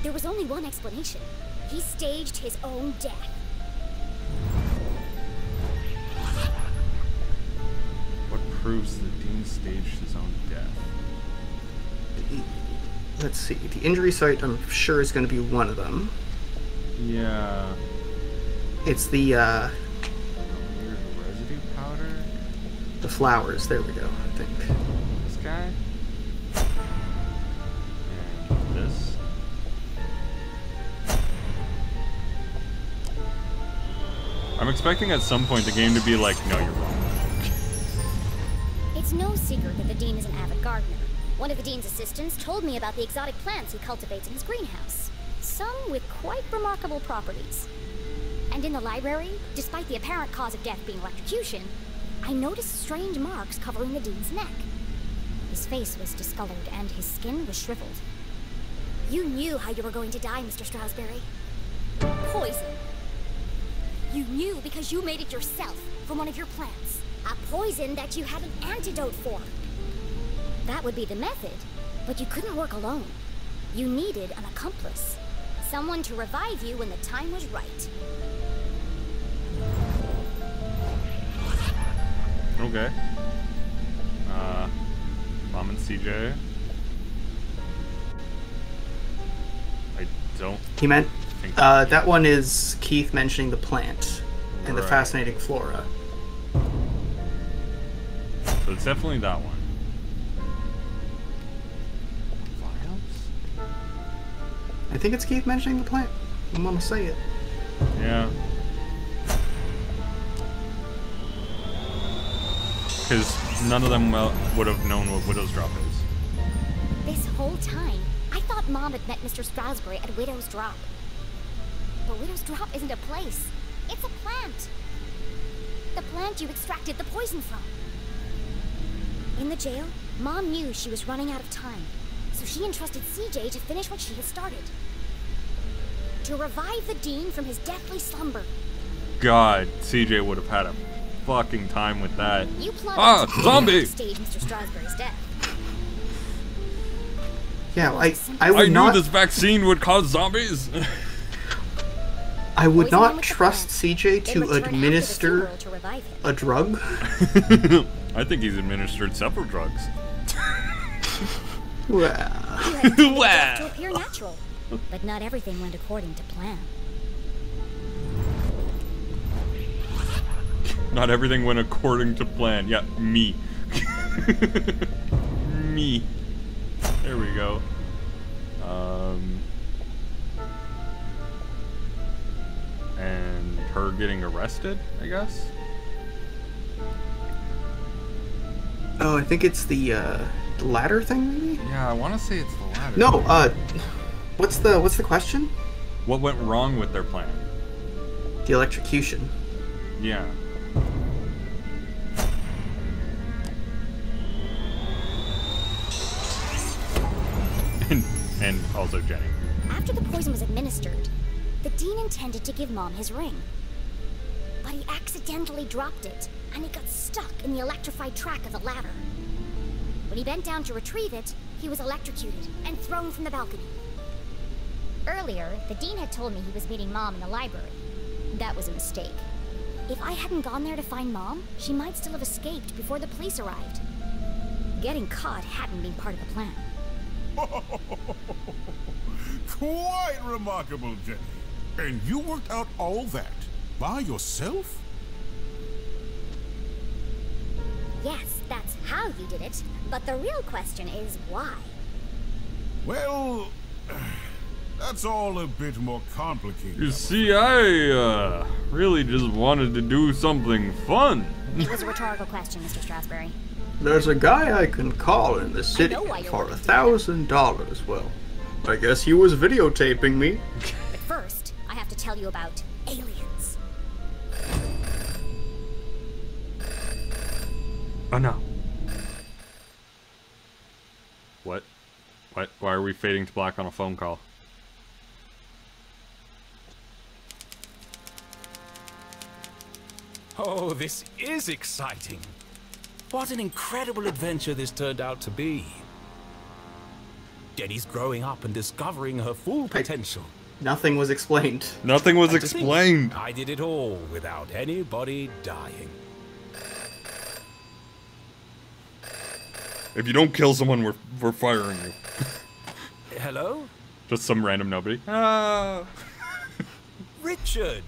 There was only one explanation. He staged his own death. What proves the Dean staged his own death? Let's see. The injury site, I'm sure, is going to be one of them. Yeah. It's the, Weird residue powder? the flowers. There we go, I think. This guy? And this? I'm expecting at some point the game to be like, no, you're wrong. It's no secret that the Dean is an avid gardener. One of the Dean's assistants told me about the exotic plants he cultivates in his greenhouse. Some with quite remarkable properties. And in the library, despite the apparent cause of death being electrocution, I noticed strange marks covering the Dean's neck. His face was discolored and his skin was shriveled. You knew how you were going to die, Mr. Strasberry. Poison. You knew because you made it yourself from one of your plants. A poison that you had an antidote for. That would be the method, but you couldn't work alone. You needed an accomplice. Someone to revive you when the time was right. Okay. Mom and CJ. I don't. He meant think that one is Keith mentioning the plant and the Right. fascinating flora. So it's definitely that one. Vials? I think it's Keith mentioning the plant. I'm gonna say it. Yeah. Because none of them would have known what Widow's Drop is. This whole time, I thought Mom had met Mr. Strasberry at Widow's Drop. But Widow's Drop isn't a place. It's a plant. The plant you extracted the poison from. In the jail, Mom knew she was running out of time, so she entrusted CJ to finish what she had started. To revive the Dean from his deathly slumber. God, CJ would have had a fucking time with that. You plotted to zombie! stage Mr. Strasberry's death. Yeah, I I would knew not. this vaccine would cause zombies. I would Poison him not with the trust plant, CJ then to return half of the administer SeaWorld to revive him. a drug. I think he's administered several drugs. You Well, had to make death to appear natural, but not everything went according to plan. Not everything went according to plan. Yeah, me. Me. There we go. And her getting arrested, I guess? oh, I think it's the ladder thing, maybe. Yeah, I want to say it's the latter. No. What's the question? What went wrong with their plan? The electrocution. Yeah. and also Jenny. After the poison was administered, the Dean intended to give Mom his ring. But he accidentally dropped it, and it got stuck in the electrified track of the ladder. When he bent down to retrieve it, he was electrocuted and thrown from the balcony. Earlier, the Dean had told me he was meeting Mom in the library. That was a mistake. If I hadn't gone there to find Mom, she might still have escaped before the police arrived. Getting caught hadn't been part of the plan. Quite remarkable, Jenny. And you worked out all that by yourself? Yes, that's how you did it, but the real question is why? Well, that's all a bit more complicated. You see, I really just wanted to do something fun. It was a rhetorical question, Mr. Strasberry. There's a guy I can call in the city know why you're for wanting to $1,000. Well, I guess he was videotaping me. But first, I have to tell you about aliens. Oh no. What? What? Why are we fading to black on a phone call? Oh, this is exciting. What an incredible adventure this turned out to be. Jenny's growing up and discovering her full potential. Nothing was explained. Nothing was And to think, explained. I did it all without anybody dying. If you don't kill someone, we're firing you. Hello? Just some random nobody. Ah. Richard!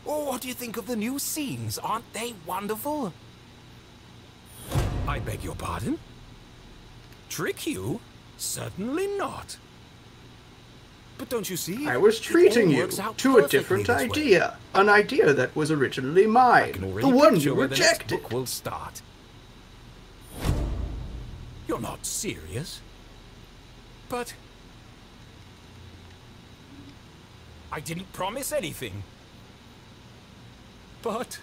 Oh, what do you think of the new scenes? Aren't they wonderful? I beg your pardon? Trick you? Certainly not. But don't you see? I was It treating all you works out to a perfectly different this way. idea. An idea that was originally I mine. can The already one picture you where the next rejected. book will start. You're not serious? But I didn't promise anything. But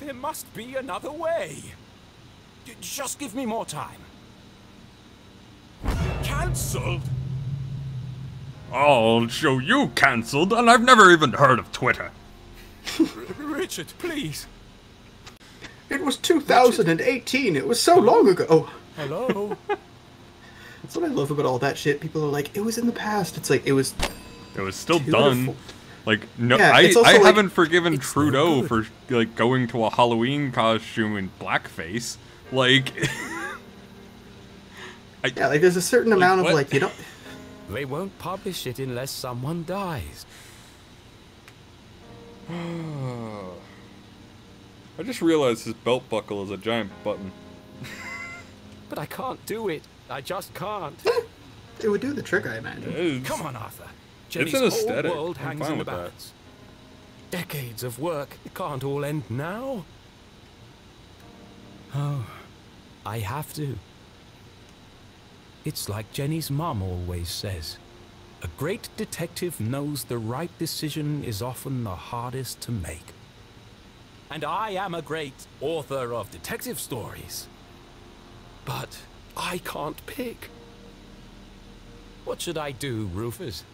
there must be another way. Just give me more time. Cancelled? I'll show you cancelled, and I've never even heard of Twitter. Richard, please. It was 2018. It was so long ago. Oh. Hello? That's what I love about all that shit. People are like, it was in the past. It's like, it was still done. Like, no, yeah, I like, haven't forgiven Trudeau for, like, going to a Halloween costume in blackface. Like... yeah, like, there's a certain amount of, like, you know... They won't publish it unless someone dies. I just realized his belt buckle is a giant button. But I can't do it. I just can't. It would do the trick, I imagine. Come on, Arthur. It's an aesthetic. Whole world hangs in the with that. balance. Decades of work. It can't all end now. Oh, I have to. It's like Jenny's mom always says. A great detective knows the right decision is often the hardest to make. And I am a great author of detective stories. But I can't pick. What should I do, Rufus?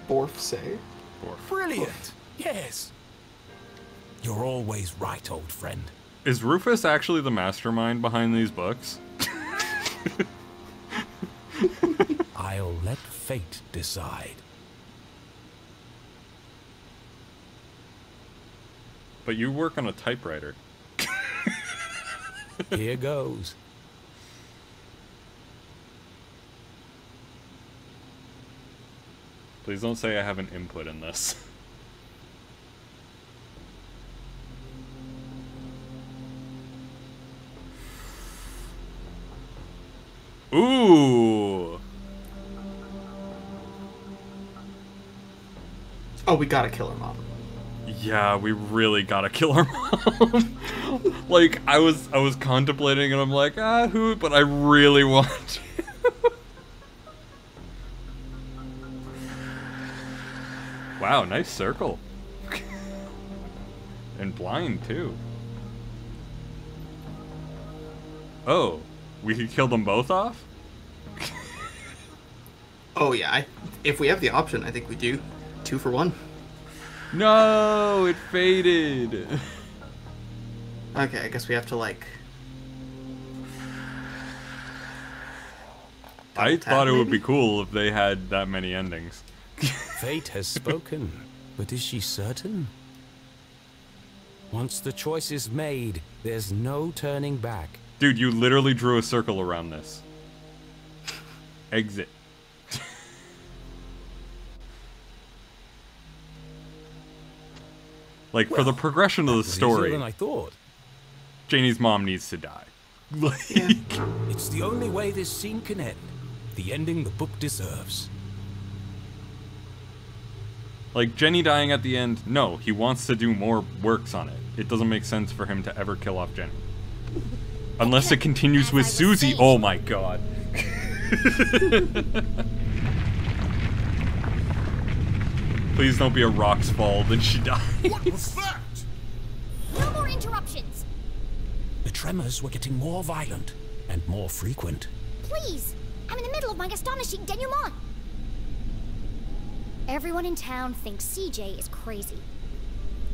Borf say? Brilliant! Yes! You're always right, old friend. Is Rufus actually the mastermind behind these books? I'll let fate decide. But you work on a typewriter. Here goes. Please don't say I have an input in this. Ooh. Oh, we gotta kill her mom. Yeah, we really gotta kill her mom. Like, I was contemplating and I'm like, who? But I really want to. Wow, nice circle. And blind, too. Oh, we could kill them both off? Oh, yeah. If we have the option, I think we do. 2 for 1. No, it faded. Okay, I guess we have to, like... I thought it would be cool if they had that many endings. Fate has spoken, but is she certain? Once the choice is made, there's no turning back. Dude, you literally drew a circle around this. Exit. Like, for the progression of the story, Easier than I thought. Janie's mom needs to die. Like, It's the only way this scene can end. The ending the book deserves. like, Jenny dying at the end, no, he wants to do more works on it. It doesn't make sense for him to ever kill off Jenny. Unless it continues with Susie. Oh my god. Please don't be a rock's fall, then she dies. What was that? No more interruptions. The tremors were getting more violent and more frequent. Please. I'm in the middle of my astonishing denouement. Everyone in town thinks CJ is crazy.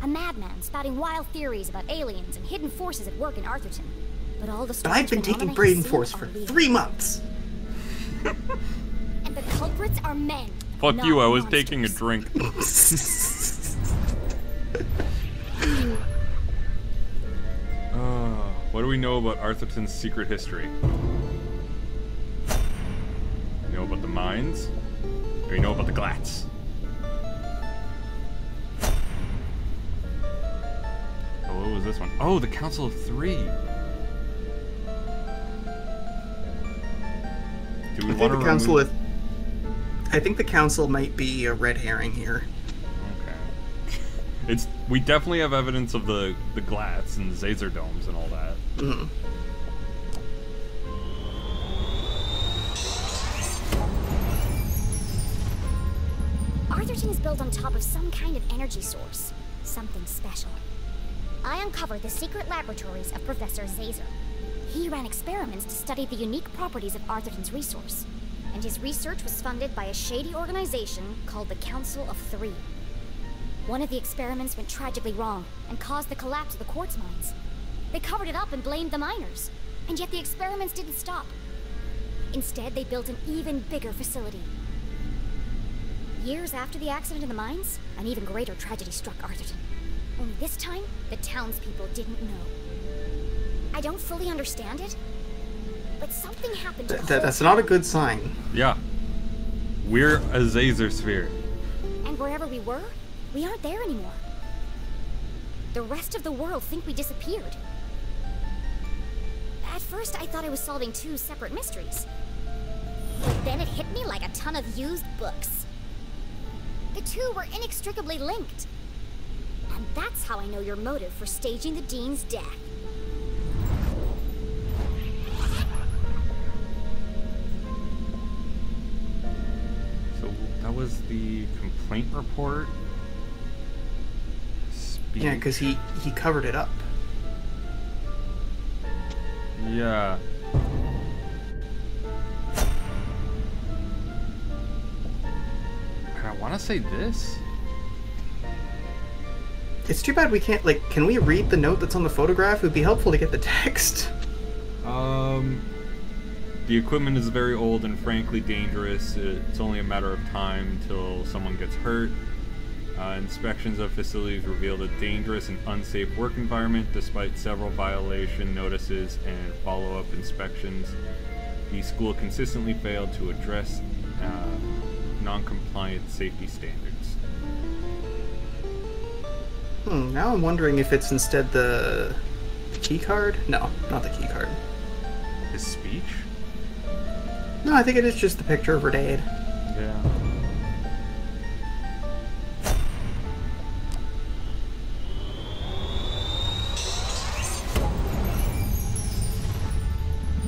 A madman spouting wild theories about aliens and hidden forces at work in Arthurton. But all the But I've been taking Braden Force for 3 months. And the culprits are men. Fuck not you, I was monsters. taking a drink. What do we know about Arthurton's secret history? We know about the mines? Do we know about the Glats? Oh, what was this one? Oh, the Council of Three. Do we want to remove... I think the council might be a red herring here. Okay. We definitely have evidence of the Glats and the Zazer domes and all that. Mm-hmm. Arthurton is built on top of some kind of energy source. Something special. I uncovered the secret laboratories of Professor Zazer. He ran experiments to study the unique properties of Arthurton's resource. and his research was funded by a shady organization called the Council of Three. One of the experiments went tragically wrong and caused the collapse of the quartz mines. They covered it up and blamed the miners, and yet the experiments didn't stop. Instead, they built an even bigger facility. Years after the accident in the mines, an even greater tragedy struck Arthurton. Only this time, the townspeople didn't know. I don't fully understand it, but something happened to That's not a good sign. Yeah. We're a Zazer sphere. And wherever we were, we aren't there anymore. The rest of the world think we disappeared. At first, I thought I was solving two separate mysteries. But then it hit me like a ton of used books. The two were inextricably linked. And that's how I know your motive for staging the Dean's death. So that was the complaint report? Speak. Yeah, because he covered it up. Yeah. I want to say this. It's too bad we can't, like, can we read the note that's on the photograph? It would be helpful to get the text. The equipment is very old and frankly dangerous. It's only a matter of time till someone gets hurt. Inspections of facilities revealed a dangerous and unsafe work environment despite several violation notices and follow-up inspections. The school consistently failed to address non-compliant safety standards. Now I'm wondering if it's instead the key card? No, not the key card. His speech? No, I think it is just the picture of her dad. Yeah.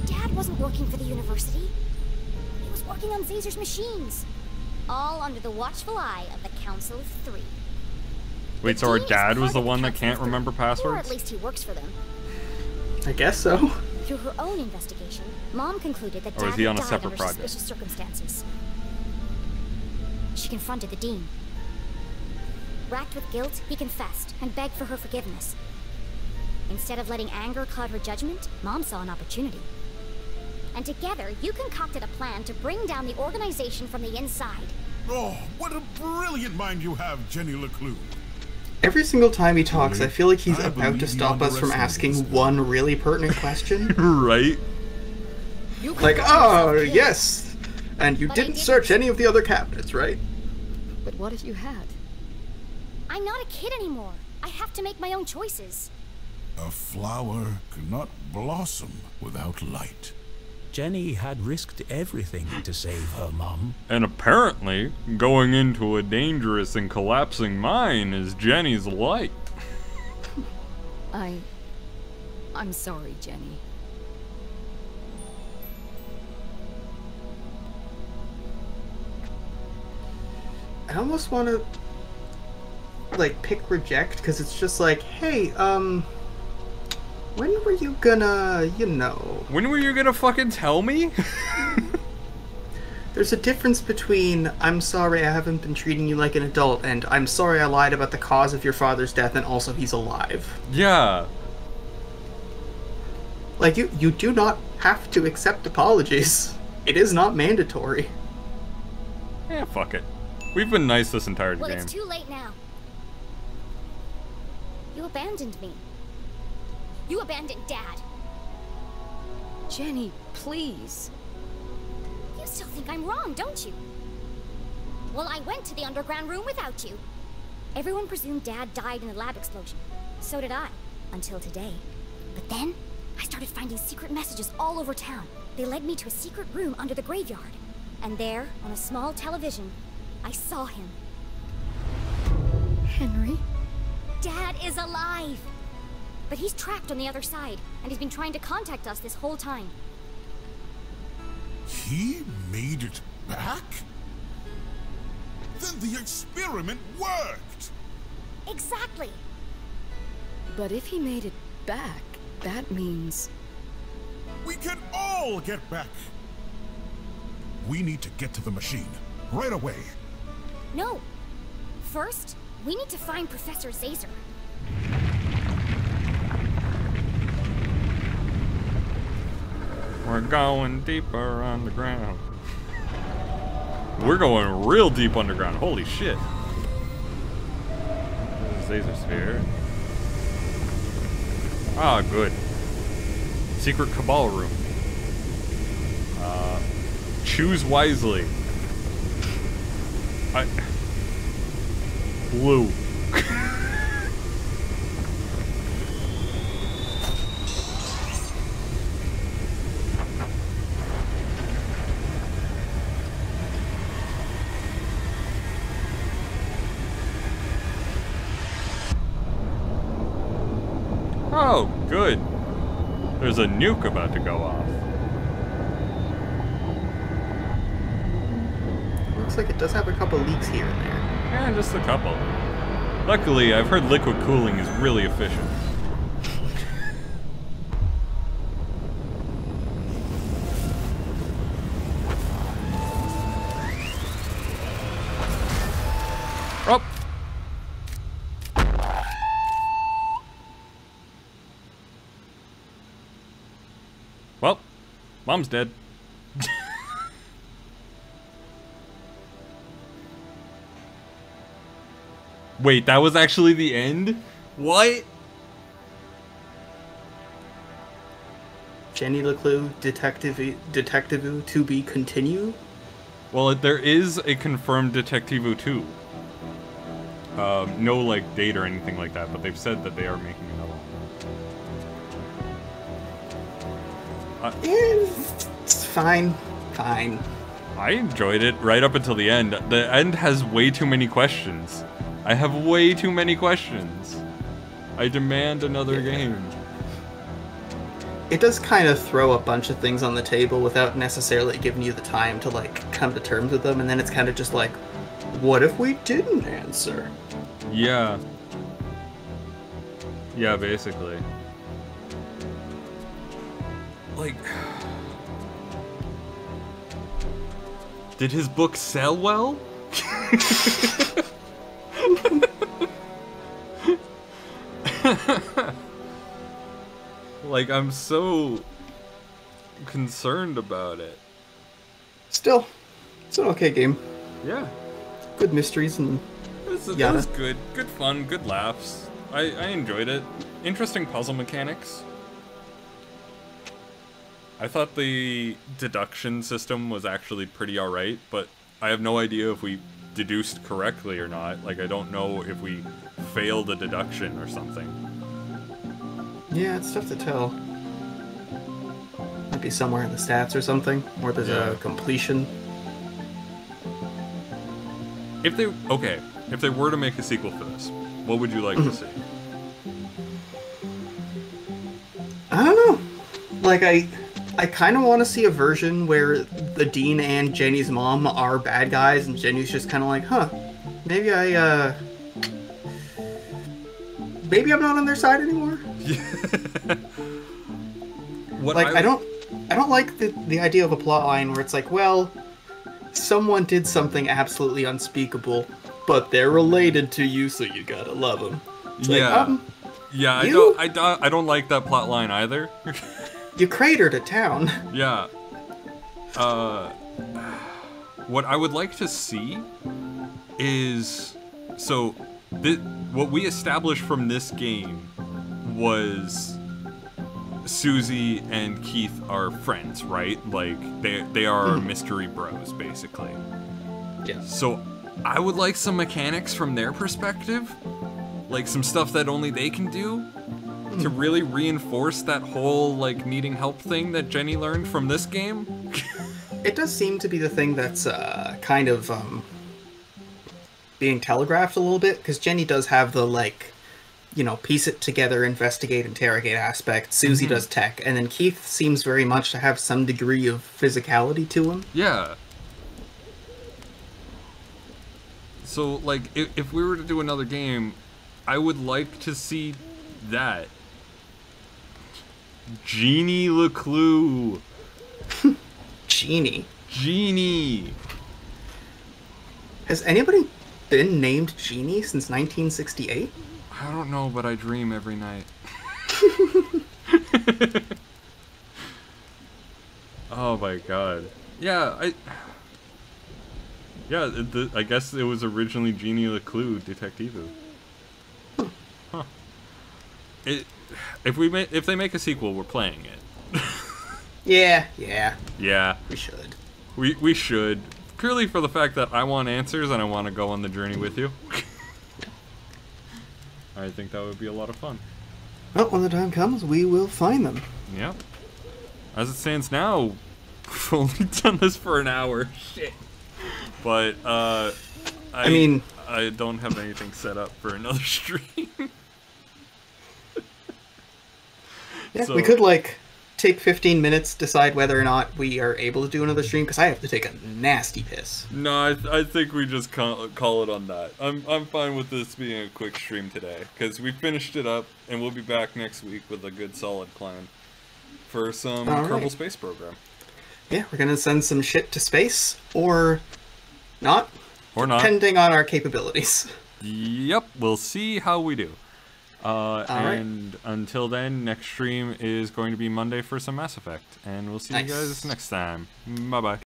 Dad wasn't working for the university. He was working on Zazer's machines. All under the watchful eye of the Council of Three. Wait, so our dad was the one that can't remember Or passwords? at least he works for them. I guess so. Through her own investigation, Mom concluded that Or is Dad he on had a died separate under project? suspicious circumstances. She confronted the Dean. Racked with guilt, he confessed and begged for her forgiveness. Instead of letting anger cloud her judgment, Mom saw an opportunity. And together, you concocted a plan to bring down the organization from the inside. Oh, what a brilliant mind you have, Jenny LeClue. Every single time he talks, I feel like he's I about believe to you stop us from underestimate asking one really pertinent question. Right? Like, oh, yes! And you didn't search any of the other cabinets, right? But what if you had? I'm not a kid anymore. I have to make my own choices. A flower cannot blossom without light. Jenny had risked everything to save her mom. And apparently, going into a dangerous and collapsing mine is Jenny's light. I'm sorry, Jenny. I almost want to, like, pick reject, because it's just like, hey, when were you gonna, you know... When were you gonna fucking tell me? There's a difference between, I'm sorry I haven't been treating you like an adult, and I'm sorry I lied about the cause of your father's death, and also he's alive. Yeah. Like, you do not have to accept apologies. It is not mandatory. Yeah, fuck it. We've been nice this entire Well, game. it's too late now. You abandoned me. You abandoned Dad. Jenny, please. You still think I'm wrong, don't you? Well, I went to the underground room without you. Everyone presumed Dad died in the lab explosion. So did I, until today. But then, I started finding secret messages all over town. They led me to a secret room under the graveyard. And there, on a small television, I saw him. Henry? Dad is alive! But he's trapped on the other side, and he's been trying to contact us this whole time. He made it back? Then the experiment worked! Exactly! But if he made it back, that means... We can all get back! We need to get to the machine. Right away. No. First, we need to find Professor Zazer. We're going deeper underground. We're going real deep underground. Holy shit. Zazer sphere. Ah, good. Secret Cabal room. Choose wisely. Blue. Oh, good. There's a nuke about to go off. Looks like it does have a couple leaks here and there. Yeah, just a couple. Luckily, I've heard liquid cooling is really efficient. Oh! Well, Mom's dead. Wait, that was actually the end? What? Jenny LeClue, Detective to be continue? Well, there is a confirmed Detectivo 2. No, like, date or anything like that, but they've said that they are making another one. It's fine. Fine. I enjoyed it right up until the end. The end has way too many questions. I have way too many questions. I demand another game. It does kind of throw a bunch of things on the table without necessarily giving you the time to, like, come to terms with them, and then it's kind of just like, what if we didn't answer? Yeah. Yeah, basically. Like... Did his book sell well? Like, I'm so concerned about it. Still, it's an okay game. Yeah. Good mysteries and That was good. Good fun, good laughs. I enjoyed it. Interesting puzzle mechanics. I thought the deduction system was actually pretty alright, but I have no idea if we deduced correctly or not. Like, I don't know if we failed a deduction or something. Yeah, it's tough to tell. Might be somewhere in the stats or something, where there's a completion. If they were to make a sequel for this, what would you like to see? I don't know. Like, I kind of want to see a version where the Dean and Jenny's mom are bad guys, and Jenny's just kind of like, huh, maybe I'm not on their side anymore. I don't like the idea of a plot line where it's like, well, someone did something absolutely unspeakable, but they're related to you, so you gotta love them. It's yeah, like, I don't like that plot line either. You cratered a town. Yeah. What I would like to see is what we established from this game was Susie and Keith are friends, right? Like they are mystery bros, basically. Yeah. So I would like some mechanics from their perspective, like some stuff that only they can do, to really reinforce that whole like needing help thing that Jenny learned from this game. It does seem to be the thing that's kind of being telegraphed a little bit, because Jenny does have the, like, you know, piece it together, investigate, interrogate aspect. Susie does tech, and then Keith seems very much to have some degree of physicality to him. Yeah. So, like, if we were to do another game, I would like to see that. Jeannie LeClue. Jeannie. Genie. Has anybody been named Genie since 1968? I don't know, but I dream every night. Oh my god. Yeah, I guess it was originally Genie LeClue Detectivo. Huh. If they make a sequel, we're playing it. Yeah. Yeah. We should. We should. Purely for the fact that I want answers and I want to go on the journey with you. I think that would be a lot of fun. Well, when the time comes, we will find them. Yeah. As it stands now, we've only done this for an hour. Shit. But, I mean, I don't have anything set up for another stream. Yeah, So, we could, like, take 15 minutes, decide whether or not we are able to do another stream, because I have to take a nasty piss. No, I think we just call it on that. I'm fine with this being a quick stream today, because we finished it up, and we'll be back next week with a good solid plan for some Kerbal Space Program. Yeah, we're gonna send some shit to space, or not. Or not. Depending on our capabilities. Yep, we'll see how we do. And right. until then, next stream is going to be Monday for some Mass Effect, and we'll see you guys next time. Bye-bye.